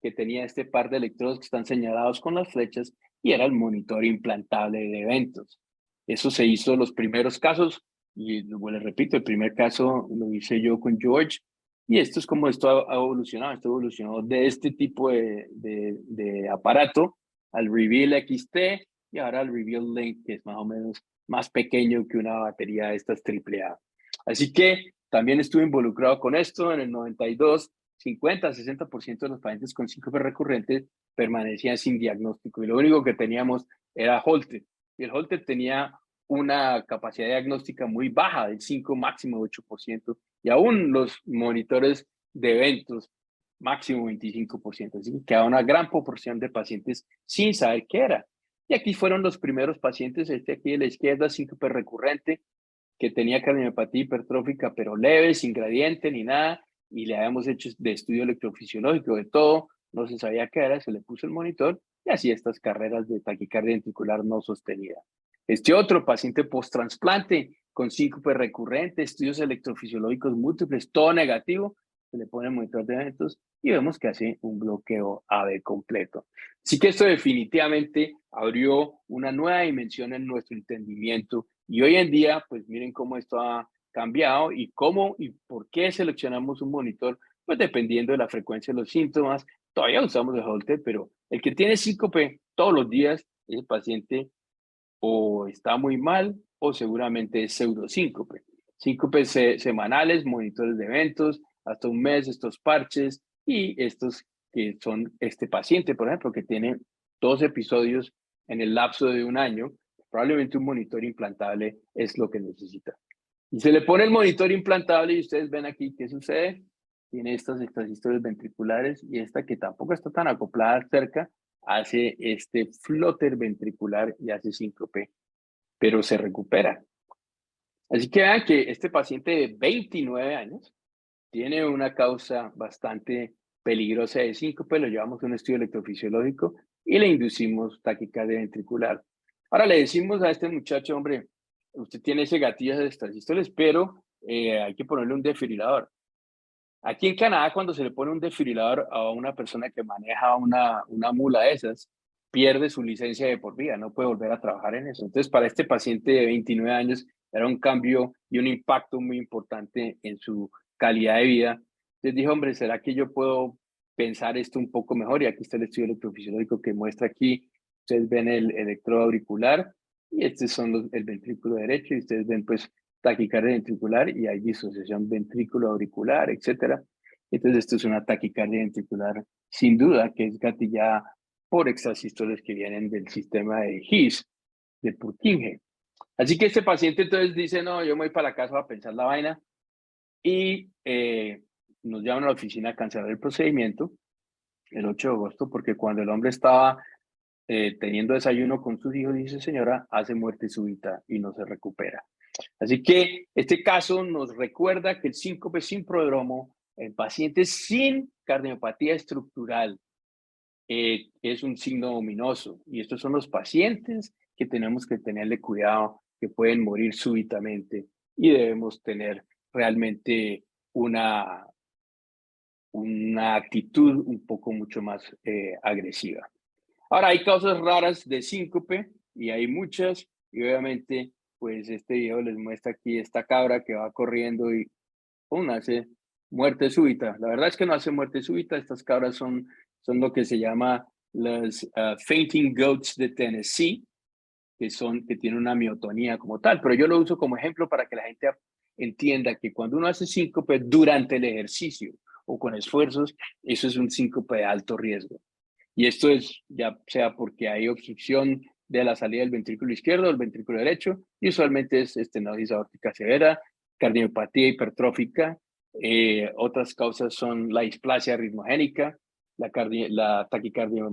que tenía este par de electrodos que están señalados con las flechas, y era el monitor implantable de eventos. Eso se hizo los primeros casos, y les repito, el primer caso lo hice yo con George, y esto es como esto ha evolucionado. Esto evolucionó de este tipo de aparato al Reveal XT y ahora al Reveal Link, que es más o menos más pequeño que una batería de estas AAA. Así que también estuve involucrado con esto en el 92. 50-60% de los pacientes con síncope recurrentes permanecían sin diagnóstico y lo único que teníamos era Holter. Y el Holter tenía una capacidad diagnóstica muy baja, del 5, máximo 8%, y aún los monitores de eventos, máximo 25%. Así que quedaba una gran proporción de pacientes sin saber qué era. Y aquí fueron los primeros pacientes, este aquí a la izquierda, síncope recurrente, que tenía cardiopatía hipertrófica, pero leve, sin gradiente ni nada, y le habíamos hecho de estudio electrofisiológico, de todo, no se sabía qué era, se le puso el monitor y hacía estas carreras de taquicardia ventricular no sostenida. Este otro paciente post-trasplante con síncope recurrente, estudios electrofisiológicos múltiples, todo negativo, se le pone el monitor de eventos y vemos que hace un bloqueo AB completo. Así que esto definitivamente abrió una nueva dimensión en nuestro entendimiento y hoy en día, pues miren cómo esto ha cambiado y cómo y por qué seleccionamos un monitor, pues dependiendo de la frecuencia de los síntomas. Todavía usamos el Holter, pero el que tiene síncope todos los días, ese paciente o está muy mal o seguramente es pseudosíncope. Síncopes semanales, monitores de eventos, hasta un mes estos parches y estos que son este paciente, por ejemplo, que tiene 2 episodios en el lapso de un año, probablemente un monitor implantable es lo que necesita. Y se le pone el monitor implantable y ustedes ven aquí qué sucede. Tiene estas historias ventriculares y esta que tampoco está tan acoplada cerca, hace este flóter ventricular y hace síncope, pero se recupera. Así que vean que este paciente de 29 años tiene una causa bastante peligrosa de síncope, lo llevamos a un estudio electrofisiológico y le inducimos taquicardia ventricular. Ahora le decimos a este muchacho, hombre, usted tiene ese gatillo de estas sístoles, pero hay que ponerle un desfibrilador. Aquí en Canadá, cuando se le pone un desfibrilador a una persona que maneja una mula de esas, pierde su licencia de por vida, no puede volver a trabajar en eso. Entonces, para este paciente de 29 años, era un cambio y un impacto muy importante en su calidad de vida. Entonces dije, hombre, ¿será que yo puedo pensar esto un poco mejor? Y aquí está el estudio electrofisiológico que muestra aquí, ustedes ven el electrodo auricular y estos son el ventrículo derecho y ustedes ven pues taquicardia ventricular y hay disociación ventrículo auricular, etcétera. Entonces esto es una taquicardia ventricular sin duda que es gatillada por extrasístoles que vienen del sistema de His, de Purkinje. Así que este paciente entonces dice, no, yo me voy para la casa a pensar la vaina y nos llaman a la oficina a cancelar el procedimiento el 8 de agosto porque cuando el hombre estaba teniendo desayuno con sus hijos, dice señora, hace muerte súbita y no se recupera. Así que este caso nos recuerda que el síncope sin prodromo, en pacientes sin cardiopatía estructural, es un signo ominoso. Y estos son los pacientes que tenemos que tenerle cuidado, que pueden morir súbitamente y debemos tener realmente una actitud un poco mucho más agresiva. Ahora, hay causas raras de síncope y hay muchas, y obviamente, pues este video les muestra aquí esta cabra que va corriendo y hace muerte súbita. La verdad es que no hace muerte súbita, estas cabras son lo que se llama las fainting goats de Tennessee, que tienen una miotonía como tal, pero yo lo uso como ejemplo para que la gente entienda que cuando uno hace síncope durante el ejercicio o con esfuerzos, eso es un síncope de alto riesgo. Y esto es ya sea porque hay obstrucción de la salida del ventrículo izquierdo o el ventrículo derecho, y usualmente es estenosis aórtica severa, cardiopatía hipertrófica. Otras causas son la displasia ritmogénica, la taquicardia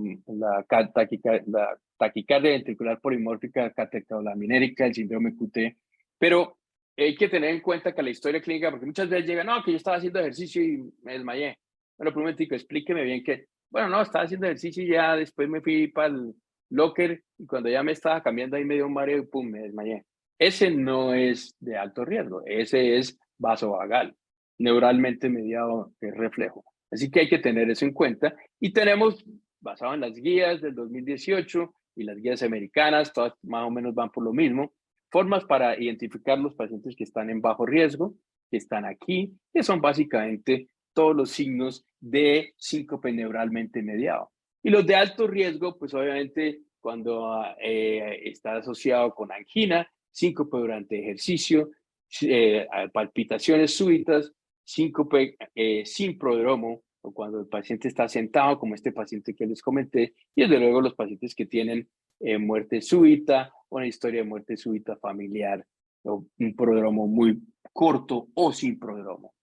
ventricular polimórfica catecolaminética, el síndrome QT. Pero hay que tener en cuenta que la historia clínica, porque muchas veces llega, no, que yo estaba haciendo ejercicio y me desmayé. Bueno, por un momentico, explíqueme bien que bueno, no, estaba haciendo ejercicio y ya después me fui para el locker y cuando ya me estaba cambiando ahí me dio un mareo y pum, me desmayé. Ese no es de alto riesgo, ese es vasovagal, neuralmente mediado de reflejo. Así que hay que tener eso en cuenta y tenemos, basado en las guías del 2018 y las guías americanas, todas más o menos van por lo mismo, formas para identificar los pacientes que están en bajo riesgo, que están aquí, que son básicamente todos los signos de síncope neuralmente mediado. Y los de alto riesgo, pues obviamente cuando está asociado con angina, síncope durante ejercicio, palpitaciones súbitas, síncope sin prodromo, o cuando el paciente está sentado, como este paciente que les comenté, y desde luego los pacientes que tienen muerte súbita, o una historia de muerte súbita familiar, o un prodromo muy corto o sin prodromo.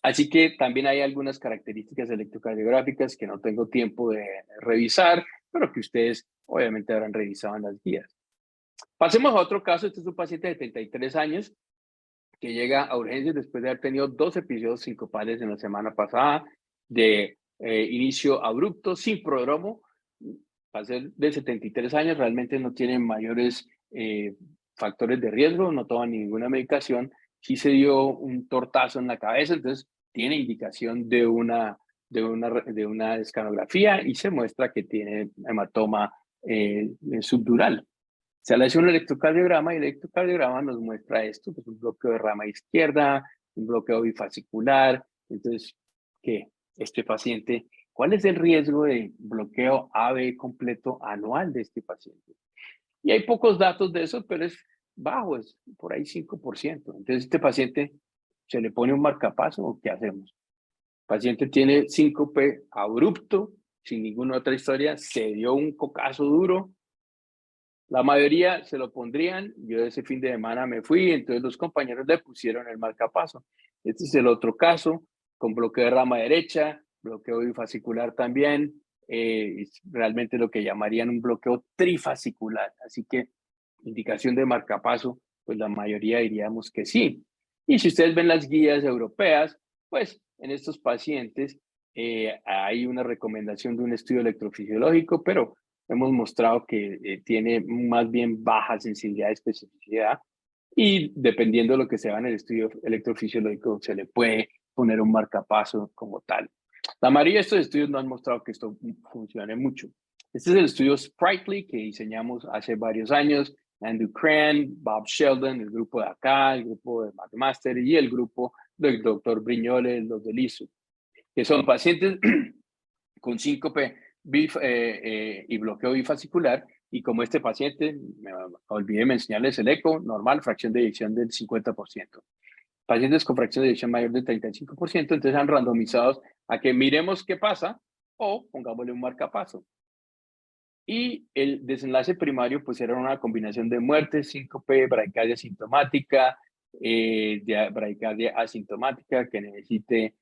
Así que también hay algunas características electrocardiográficas que no tengo tiempo de revisar, pero que ustedes obviamente habrán revisado en las guías. Pasemos a otro caso. Este es un paciente de 33 años que llega a urgencias después de haber tenido 2 episodios sincopales en la semana pasada de inicio abrupto, sin prodromo. Para ser de 73 años realmente no tiene mayores factores de riesgo, no toma ninguna medicación, sí se dio un tortazo en la cabeza, entonces tiene indicación de una escanografía y se muestra que tiene hematoma subdural. Se le hace un electrocardiograma y el electrocardiograma nos muestra esto, que es un bloqueo de rama izquierda, un bloqueo bifascicular. Entonces, ¿qué? Este paciente, ¿cuál es el riesgo de bloqueo AB completo anual de este paciente? Y hay pocos datos de eso, pero es bajo, es por ahí 5%. Entonces, este paciente, ¿se le pone un marcapaso o qué hacemos? paciente tiene síncope abrupto, sin ninguna otra historia, se dio un cocazo duro. La mayoría se lo pondrían. Yo ese fin de semana me fui, entonces los compañeros le pusieron el marcapaso. Este es el otro caso, con bloqueo de rama derecha, bloqueo bifascicular también, es realmente lo que llamarían un bloqueo trifascicular. Así que indicación de marcapaso, pues la mayoría diríamos que sí. Y si ustedes ven las guías europeas, pues en estos pacientes hay una recomendación de un estudio electrofisiológico, pero hemos mostrado que tiene más bien baja sensibilidad y especificidad, y dependiendo de lo que se haga en el estudio electrofisiológico se le puede poner un marcapaso como tal. La mayoría de estos estudios no han mostrado que esto funcione mucho. Este es el estudio Sprightly que diseñamos hace varios años. Andrew Cran, Bob Sheldon, el grupo de acá, el grupo de McMaster y el grupo del doctor Brignole, los del ISU, que son pacientes con síncope y bloqueo bifascicular, y como este paciente, me olvidé mencionarles el eco, normal, fracción de eyección del 50%. Pacientes con fracción de eyección mayor del 35%, entonces han randomizados a que miremos qué pasa o pongámosle un marcapaso. Y el desenlace primario pues era una combinación de muerte, síncope, bradicardia sintomática, bradicardia asintomática que necesite,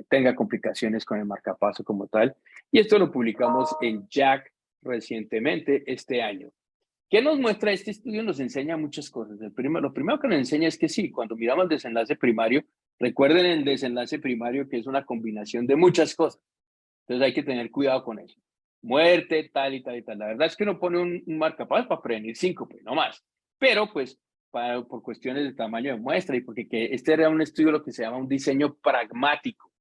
tenga complicaciones con el marcapaso como tal. Y esto lo publicamos en JACC recientemente este año. ¿Qué nos muestra este estudio? Nos enseña muchas cosas. Lo primero que nos enseña es que sí, cuando miramos el desenlace primario, recuerden el desenlace primario que es una combinación de muchas cosas. Entonces hay que tener cuidado con eso. Muerte, tal y tal y tal. La verdad es que uno pone un marcapaso para prevenir síncope, no más. Pero pues por cuestiones de tamaño de muestra y porque este era un estudio, lo que se llama un diseño pragmático.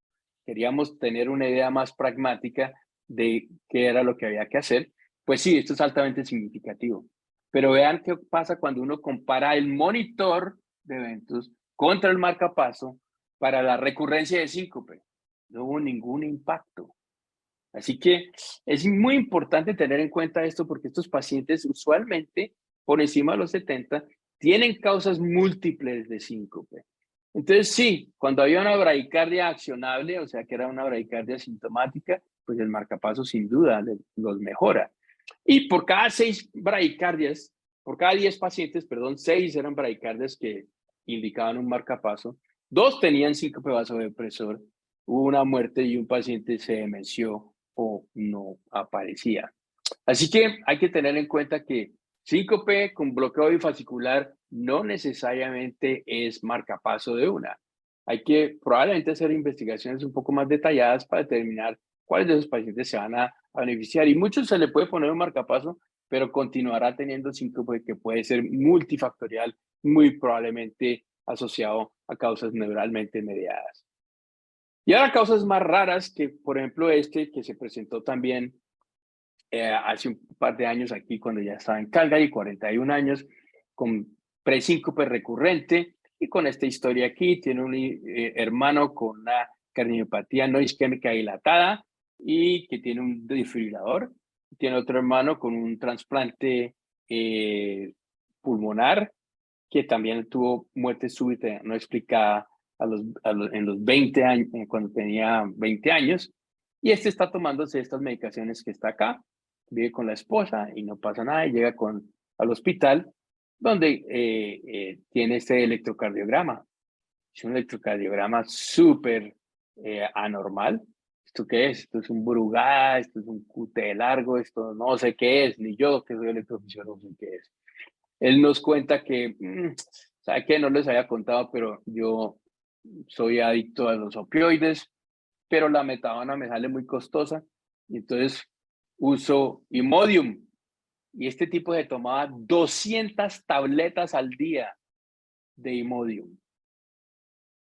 Queríamos tener una idea más pragmática de qué era lo que había que hacer. Pues sí, esto es altamente significativo. Pero vean qué pasa cuando uno compara el monitor de eventos contra el marcapaso para la recurrencia de síncope. No hubo ningún impacto. Así que es muy importante tener en cuenta esto porque estos pacientes usualmente por encima de los 70 tienen causas múltiples de síncope. Entonces sí, cuando había una bradicardia accionable, o sea que era una bradicardia sintomática, pues el marcapaso sin duda los mejora. Y por cada 6 bradicardias, por cada 10 pacientes, perdón, 6 eran bradicardias que indicaban un marcapaso, 2 tenían síncope vasodepresor, hubo una muerte y un paciente se demenció o no aparecía. Así que hay que tener en cuenta que síncope con bloqueo bifascicular no necesariamente es marcapaso de una. Hay que probablemente hacer investigaciones un poco más detalladas para determinar cuáles de esos pacientes se van a beneficiar. Y muchos se le puede poner un marcapaso, pero continuará teniendo síncope que puede ser multifactorial, muy probablemente asociado a causas neuralmente mediadas. Y ahora causas más raras que, por ejemplo, este que se presentó también hace un par de años aquí cuando ya estaba en Calgary, 41 años, con presíncope recurrente y con esta historia aquí. Tiene un hermano con una cardiopatía no isquémica dilatada y que tiene un desfibrilador. Tiene otro hermano con un trasplante pulmonar que también tuvo muerte súbita no explicada en los 20 años, cuando tenía 20 años. Y este está tomándose estas medicaciones que está acá, vive con la esposa y no pasa nada y llega al hospital donde tiene este electrocardiograma. Es un electrocardiograma súper anormal. ¿Esto qué es? Esto es un Brugada, esto es un QT largo, esto no sé qué es, ni yo que soy electrofisiólogo no sé qué es. Él nos cuenta que, ¿sabe qué? No les había contado, pero yo soy adicto a los opioides, pero la metadona me sale muy costosa, y entonces uso Imodium. Y este tipo de tomaba 200 tabletas al día de Imodium.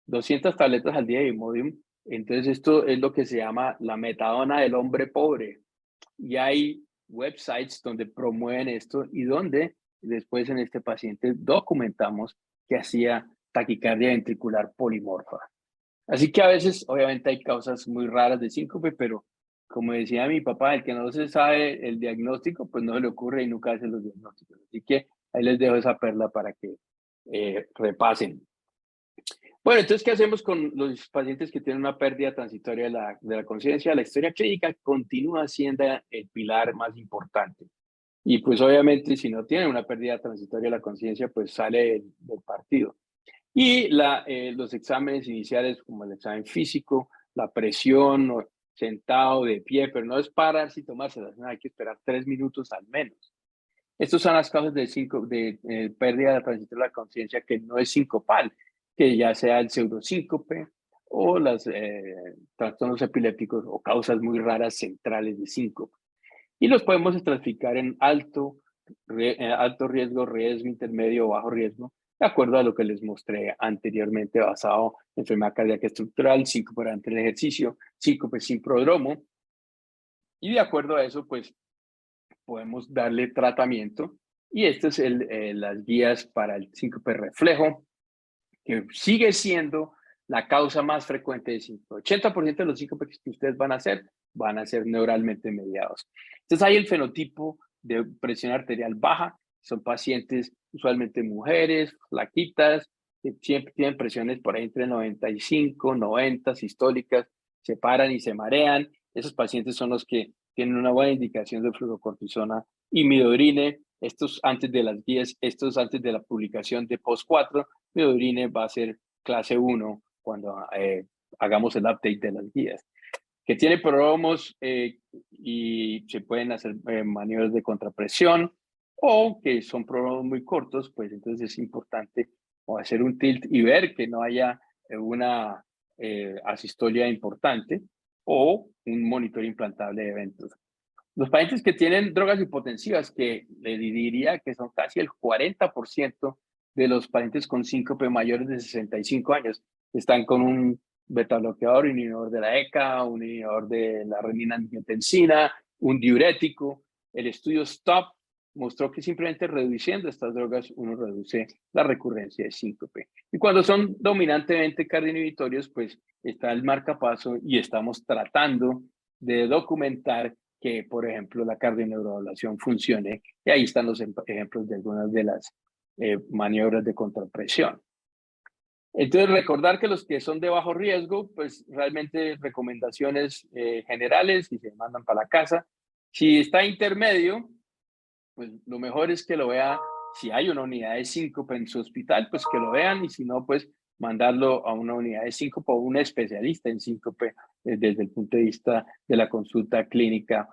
200 tabletas al día de Imodium. Entonces esto es lo que se llama la metadona del hombre pobre. Y hay websites donde promueven esto y donde después en este paciente documentamos que hacía taquicardia ventricular polimorfa. Así que a veces, obviamente, hay causas muy raras de síncope, pero como decía mi papá, el que no se sabe el diagnóstico, pues no se le ocurre y nunca hace los diagnósticos. Así que ahí les dejo esa perla para que repasen. Bueno, entonces, ¿qué hacemos con los pacientes que tienen una pérdida transitoria de la conciencia? La historia clínica continúa siendo el pilar más importante. Y pues obviamente si no tienen una pérdida transitoria de la conciencia, pues sale del partido. Y los exámenes iniciales como el examen físico, la presión, sentado, de pie, pero no es pararse y tomárselas, no, hay que esperar 3 minutos al menos. Estas son las causas de pérdida transitoria de la conciencia que no es sincopal, que ya sea el pseudosíncope o los trastornos epilépticos o causas muy raras centrales de síncope. Y los podemos estratificar en alto riesgo, riesgo intermedio o bajo riesgo, de acuerdo a lo que les mostré anteriormente, basado en enfermedad cardíaca estructural, síncope durante el ejercicio, síncope sin prodromo. Y de acuerdo a eso, pues podemos darle tratamiento. Y estas es las guías para el síncope reflejo, que sigue siendo la causa más frecuente de síncope. 80% de los síncopes que ustedes van a ser neuralmente mediados. Entonces hay el fenotipo de presión arterial baja, son pacientes usualmente mujeres, flaquitas, que siempre tienen presiones por ahí entre 95, 90 sistólicas, se paran y se marean. Esos pacientes son los que tienen una buena indicación de fluorocortisona y midodrine. Estos antes de las guías, estos antes de la publicación de POST4, midodrine va a ser clase 1 cuando hagamos el update de las guías. Que tiene prodromos y se pueden hacer maniobras de contrapresión, o que son prodromos muy cortos, pues entonces es importante hacer un tilt y ver que no haya una asistolia importante o un monitor implantable de eventos. Los pacientes que tienen drogas hipotensivas, que le diría que son casi el 40% de los pacientes con síncope mayores de 65 años, están con un betabloqueador, un inhibidor de la ECA, un inhibidor de la renina-angiotensina, un diurético. El estudio STOP mostró que simplemente reduciendo estas drogas uno reduce la recurrencia de síncope. Y cuando son dominantemente cardioinhibitorios, pues está el marcapaso y estamos tratando de documentar que, por ejemplo, la cardioneuromodulación funcione. Y ahí están los ejemplos de algunas de las maniobras de contrapresión. Entonces, recordar que los que son de bajo riesgo, pues realmente recomendaciones generales y se mandan para la casa. Si está intermedio, pues lo mejor es que lo vea, si hay una unidad de síncope en su hospital, pues que lo vean, y si no, pues mandarlo a una unidad de síncope o un especialista en síncope desde el punto de vista de la consulta clínica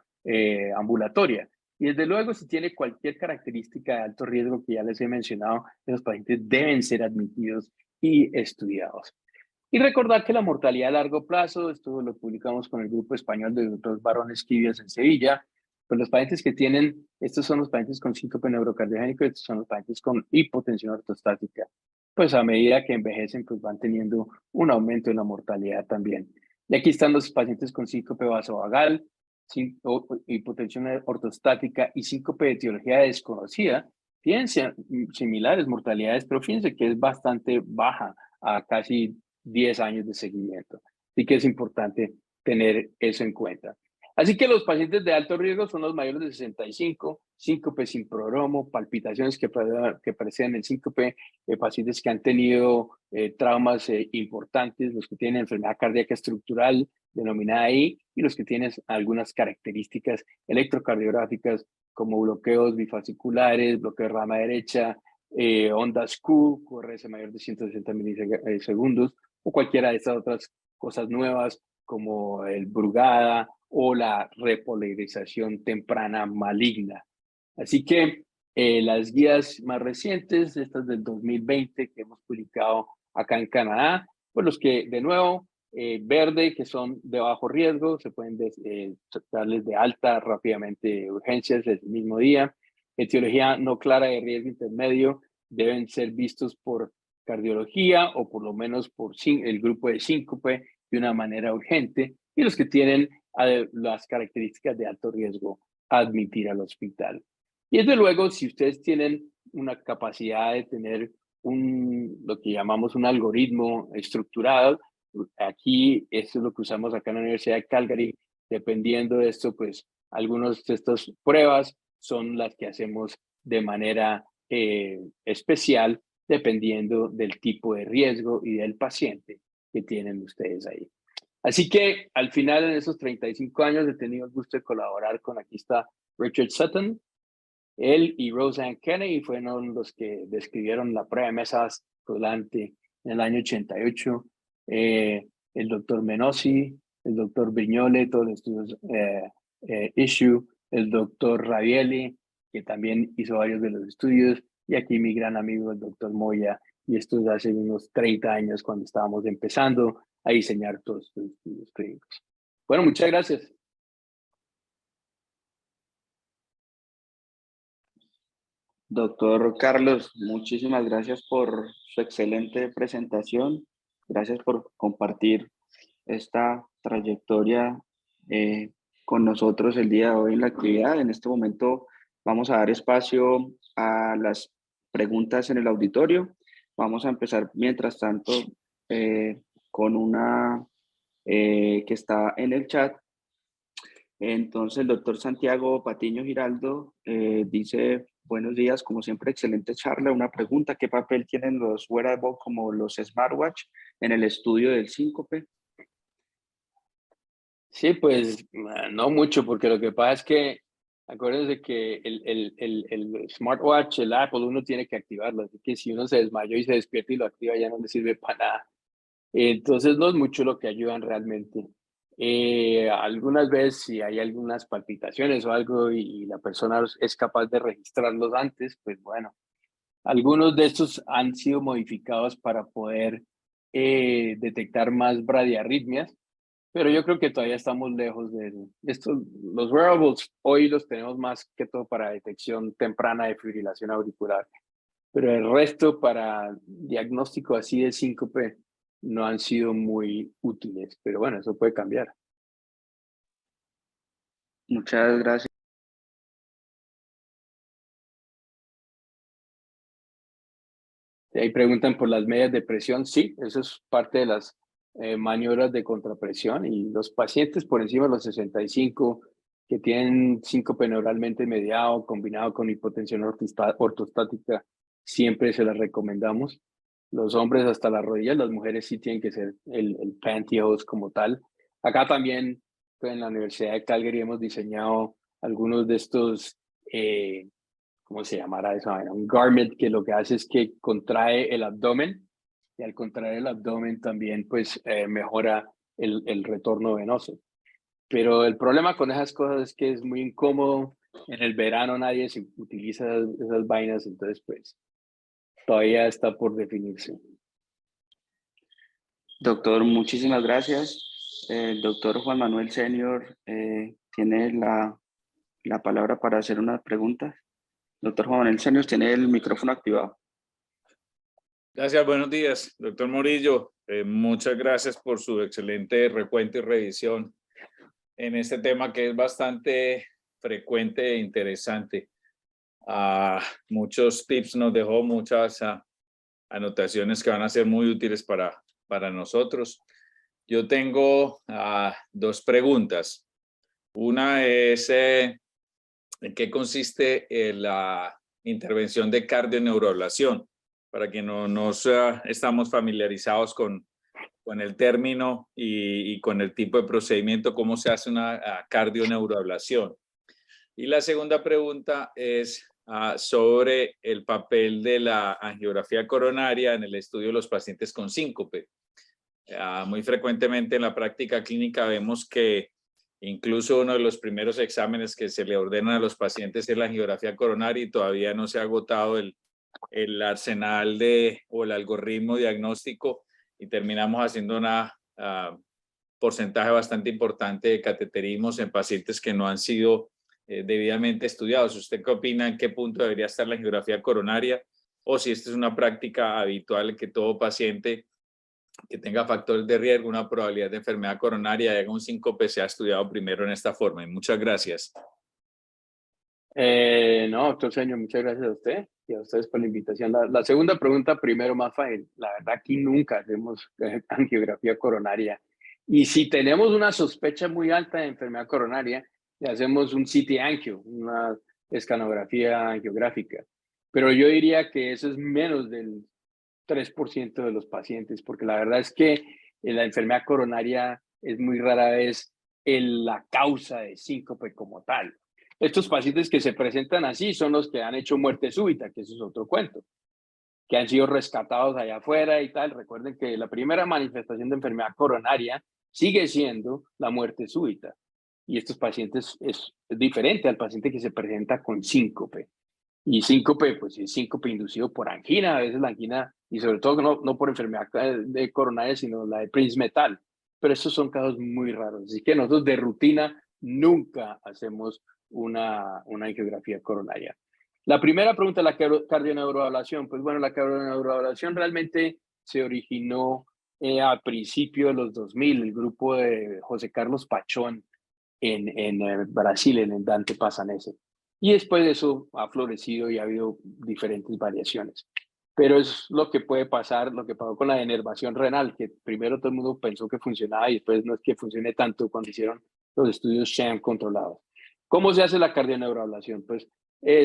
ambulatoria. Y desde luego, si tiene cualquier característica de alto riesgo que ya les he mencionado, los pacientes deben ser admitidos y estudiados. Y recordar que la mortalidad a largo plazo, esto lo publicamos con el grupo español de doctores Barones Quibias en Sevilla, pues los pacientes que tienen, estos son los pacientes con síncope neurocardiogénico, estos son los pacientes con hipotensión ortostática. Pues a medida que envejecen, pues van teniendo un aumento en la mortalidad también. Y aquí están los pacientes con síncope vasovagal, hipotensión ortostática y síncope de etiología desconocida. Tienen similares mortalidades, pero fíjense que es bastante baja a casi 10 años de seguimiento. Así que es importante tener eso en cuenta. Así que los pacientes de alto riesgo son los mayores de 65, síncope sin prodromo, palpitaciones que preceden el síncope, pacientes que han tenido traumas importantes, los que tienen enfermedad cardíaca estructural denominada I, y los que tienen algunas características electrocardiográficas como bloqueos bifasciculares, bloqueo de rama derecha, ondas Q, QRS mayor de 160 milisegundos, o cualquiera de estas otras cosas nuevas como el Brugada o la repolarización temprana maligna. Así que las guías más recientes, estas del 2020 que hemos publicado acá en Canadá, pues los que de nuevo, verde, que son de bajo riesgo, se pueden darles de alta rápidamente urgencias el mismo día. Etiología no clara de riesgo intermedio deben ser vistos por cardiología o por lo menos por el grupo de síncope de una manera urgente, y los que tienen las características de alto riesgo admitir al hospital. Y desde luego, si ustedes tienen una capacidad de tener lo que llamamos un algoritmo estructurado, aquí esto es lo que usamos acá en la Universidad de Calgary. Dependiendo de esto, pues algunas de estas pruebas son las que hacemos de manera especial, dependiendo del tipo de riesgo y del paciente que tienen ustedes ahí. Así que al final, en esos 35 años, he tenido el gusto de colaborar con, aquí está Richard Sutton. Él y Roseanne Kennedy fueron los que describieron la prueba de mesas rodante en el año 88. El doctor Menossi, el doctor Brignole, todos los estudios Issue, el doctor Ravielli, que también hizo varios de los estudios, y aquí mi gran amigo, el doctor Moya, y esto es hace unos 30 años cuando estábamos empezando a diseñar todos estos estudios clínicos. Bueno, muchas gracias. Doctor Carlos, muchísimas gracias por su excelente presentación. Gracias por compartir esta trayectoria con nosotros el día de hoy en la actividad. En este momento vamos a dar espacio a las preguntas en el auditorio. Vamos a empezar, mientras tanto, con una que está en el chat. Entonces, el doctor Santiago Patiño Giraldo dice, buenos días, como siempre, excelente charla. Una pregunta, ¿qué papel tienen los wearables como los smartwatch en el estudio del síncope? Sí, pues no mucho, porque lo que pasa es que acuérdense que el smartwatch, el Apple, uno tiene que activarlo, así que si uno se desmayó y se despierta y lo activa ya no le sirve para nada. Entonces no es mucho lo que ayudan realmente. Algunas veces si hay algunas palpitaciones o algo y la persona es capaz de registrarlos antes, pues bueno, algunos de estos han sido modificados para poder detectar más bradiarritmias, pero yo creo que todavía estamos lejos de eso. Los wearables hoy los tenemos más que todo para detección temprana de fibrilación auricular, pero el resto para diagnóstico así de síncope no han sido muy útiles, pero bueno, eso puede cambiar. Muchas gracias. Ahí preguntan por las medias de presión. Sí, eso es parte de las maniobras de contrapresión, y los pacientes por encima de los 65 que tienen síncope neuralmente mediado combinado con hipotensión ortostática, siempre se las recomendamos. Los hombres hasta las rodillas, las mujeres sí tienen que ser el pantyhose como tal. Acá también pues, en la Universidad de Calgary hemos diseñado algunos de estos ¿cómo se llamará esa vaina? Un garment que lo que hace es que contrae el abdomen, y al contraer el abdomen también pues mejora el retorno venoso. Pero el problema con esas cosas es que es muy incómodo. En el verano nadie se utiliza esas vainas, entonces pues todavía está por definirse. Doctor, muchísimas gracias. El doctor Juan Manuel Senior tiene la palabra para hacer una pregunta. Doctor Juan Manuel Senior tiene el micrófono activado. Gracias, buenos días, doctor Morillo. Muchas gracias por su excelente recuento y revisión en este tema que es bastante frecuente e interesante. Muchos tips nos dejó, muchas anotaciones que van a ser muy útiles para nosotros. Yo tengo dos preguntas. Una es, ¿en qué consiste la intervención de cardioneuroablación? Para que no estamos familiarizados con el término y con el tipo de procedimiento, cómo se hace una cardioneuroablación. Y la segunda pregunta es sobre el papel de la angiografía coronaria en el estudio de los pacientes con síncope. Muy frecuentemente en la práctica clínica vemos que incluso uno de los primeros exámenes que se le ordenan a los pacientes es la angiografía coronaria, y todavía no se ha agotado el arsenal o el algoritmo diagnóstico, y terminamos haciendo un porcentaje bastante importante de cateterismos en pacientes que no han sido debidamente estudiados. ¿Usted qué opina? ¿En qué punto debería estar la angiografía coronaria? O si esta es una práctica habitual que todo paciente que tenga factores de riesgo, una probabilidad de enfermedad coronaria y haga un síncope sea estudiado primero en esta forma. Y muchas gracias. No, doctor Señor, muchas gracias a usted y a ustedes por la invitación. La segunda pregunta, primero, más fácil. La verdad, aquí nunca hacemos angiografía coronaria. Y si tenemos una sospecha muy alta de enfermedad coronaria, le hacemos un CT angio, una escanografía angiográfica. Pero yo diría que eso es menos del 3% de los pacientes, porque la verdad es que la enfermedad coronaria es muy rara vez la causa de síncope como tal. Estos pacientes que se presentan así son los que han hecho muerte súbita, que eso es otro cuento, que han sido rescatados allá afuera y tal. Recuerden que la primera manifestación de enfermedad coronaria sigue siendo la muerte súbita. Y estos pacientes es diferente al paciente que se presenta con síncope. Y síncope, pues es síncope inducido por angina, a veces la angina, y sobre todo no por enfermedad de coronaria, sino la de Prinzmetal. Pero estos son casos muy raros. Así que nosotros de rutina nunca hacemos una angiografía coronaria. La primera pregunta, la cardioneuroablación. Pues bueno, la cardioneuroablación realmente se originó a principios de los 2000, el grupo de José Carlos Pachón en Brasil, en el Dante Passanese. Y después de eso ha florecido y ha habido diferentes variaciones. Pero es lo que puede pasar, lo que pasó con la denervación renal, que primero todo el mundo pensó que funcionaba y después no es que funcione tanto cuando hicieron los estudios sham controlados. ¿Cómo se hace la cardioneuroablación? Pues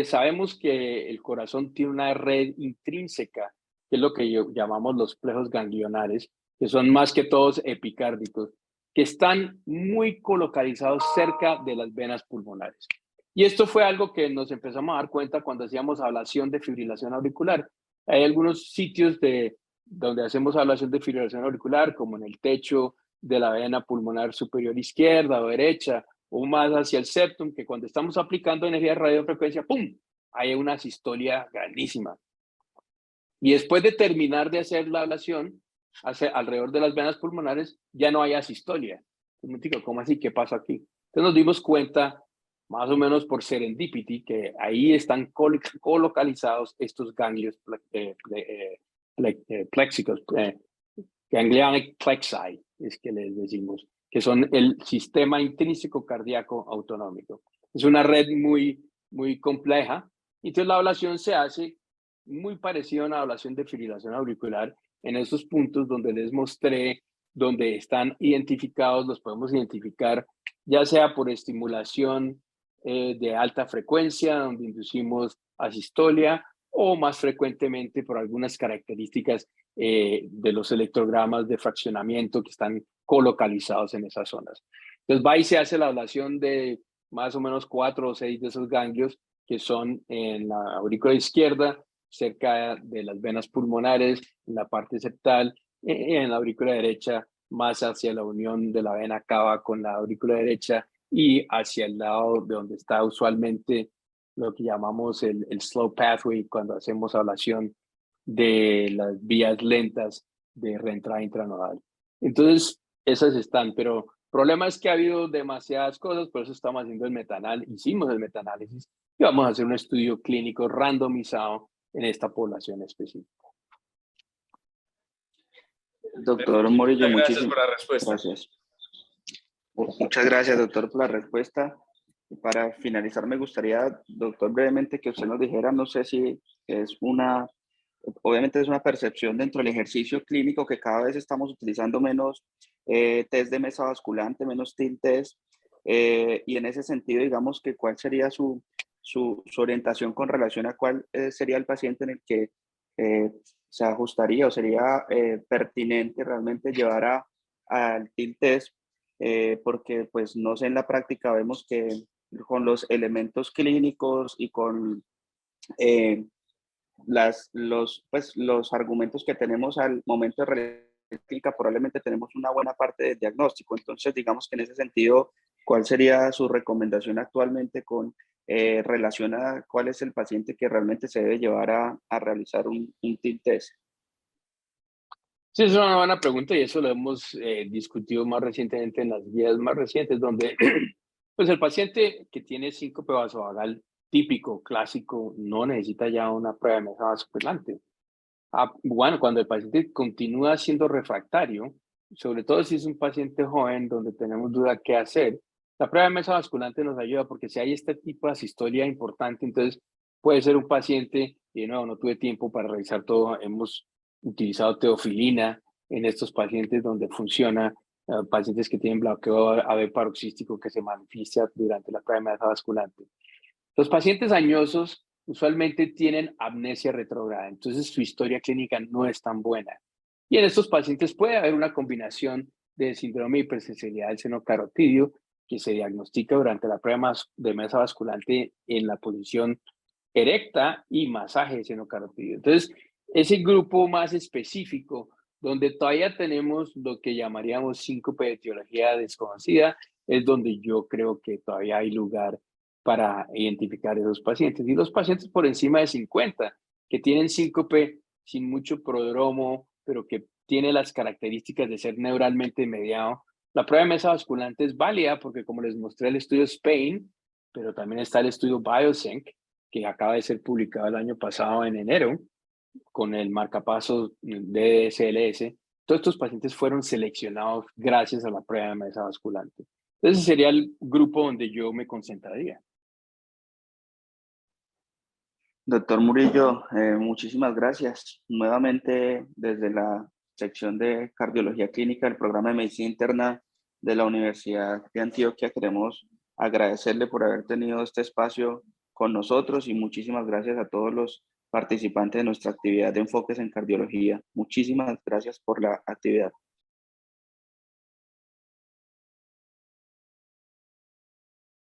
sabemos que el corazón tiene una red intrínseca, que es lo que llamamos los plejos ganglionares, que son más que todos epicárdicos, que están muy colocalizados cerca de las venas pulmonares. Y esto fue algo que nos empezamos a dar cuenta cuando hacíamos ablación de fibrilación auricular. Hay algunos sitios donde hacemos ablación de fibrilación auricular, como en el techo de la vena pulmonar superior izquierda o derecha, o más hacia el septum, que cuando estamos aplicando energía de radiofrecuencia, ¡pum!, hay una sistolia grandísima. Y después de terminar de hacer la ablación, alrededor de las venas pulmonares, ya no hay asistolia. Entonces, ¿cómo así? ¿Qué pasa aquí? Entonces nos dimos cuenta, más o menos por serendipity, que ahí están colocalizados estos ganglios plexicos, ganglionic plexi, es que les decimos, que son el sistema intrínseco cardíaco autonómico. Es una red muy compleja. Entonces la ablación se hace muy parecido a una ablación de fibrilación auricular en esos puntos donde les mostré, donde están identificados, los podemos identificar ya sea por estimulación de alta frecuencia, donde inducimos asistolia, o más frecuentemente por algunas características de los electrogramas de fraccionamiento que están colocalizados en esas zonas. Entonces va y se hace la ablación de más o menos 4 o 6 de esos ganglios que son en la aurícula izquierda, cerca de las venas pulmonares, en la parte septal, en la aurícula derecha, más hacia la unión de la vena cava con la aurícula derecha y hacia el lado de donde está usualmente lo que llamamos el slow pathway cuando hacemos ablación de las vías lentas de reentrada intranodal. Entonces, esas están, pero el problema es que ha habido demasiadas cosas, por eso estamos haciendo el metaanálisis, hicimos el metaanálisis y vamos a hacer un estudio clínico randomizado en esta población específica. Doctor Morillo, Muchas gracias muchísimas por la respuesta. gracias. Muchas gracias, doctor, por la respuesta. Y para finalizar, me gustaría, doctor, brevemente que usted nos dijera, no sé si es obviamente es una percepción dentro del ejercicio clínico que cada vez estamos utilizando menos test de mesa basculante, menos TIL test, y en ese sentido, digamos que cuál sería su orientación con relación a cuál sería el paciente en el que se ajustaría o sería pertinente realmente llevar al TIL test, porque pues no sé, en la práctica vemos que con los elementos clínicos y con los argumentos que tenemos al momento de realizar clínica, probablemente tenemos una buena parte del diagnóstico. Entonces, digamos que en ese sentido, ¿cuál sería su recomendación actualmente con relación a cuál es el paciente que realmente se debe llevar a realizar un TIL test? Sí, es una buena pregunta y eso lo hemos discutido más recientemente en las guías más recientes, donde pues el paciente que tiene síncope vasovagal típico, clásico, no necesita ya una prueba de mesa vasculante. Bueno, cuando el paciente continúa siendo refractario, sobre todo si es un paciente joven donde tenemos duda qué hacer, la prueba de mesa vasculante nos ayuda porque si hay este tipo de asistolia importante, entonces puede ser un paciente, y no tuve tiempo para revisar todo, hemos utilizado teofilina en estos pacientes donde funciona, pacientes que tienen bloqueo AV paroxístico que se manifiesta durante la prueba de masa vasculante. Los pacientes añosos usualmente tienen amnesia retrógrada, entonces su historia clínica no es tan buena. Y en estos pacientes puede haber una combinación de síndrome de hipersensibilidad del seno carotidio que se diagnostica durante la prueba de masa basculante en la posición erecta y masaje de seno carotidio. Entonces, ese grupo más específico, donde todavía tenemos lo que llamaríamos síncope de etiología desconocida, es donde yo creo que todavía hay lugar para identificar esos pacientes. Y los pacientes por encima de 50, que tienen síncope sin mucho prodromo, pero que tiene las características de ser neuralmente mediado. La prueba de mesa basculante es válida porque, como les mostré, el estudio Spain, pero también está el estudio Biosync, que acaba de ser publicado el año pasado en enero, con el marcapasos DSLS. Todos estos pacientes fueron seleccionados gracias a la prueba de mesa basculante. Ese sería el grupo donde yo me concentraría. Doctor Murillo, muchísimas gracias. Nuevamente desde la sección de cardiología clínica del programa de medicina interna de la Universidad de Antioquia queremos agradecerle por haber tenido este espacio con nosotros y muchísimas gracias a todos los participantes de nuestra actividad de enfoques en cardiología. Muchísimas gracias por la actividad.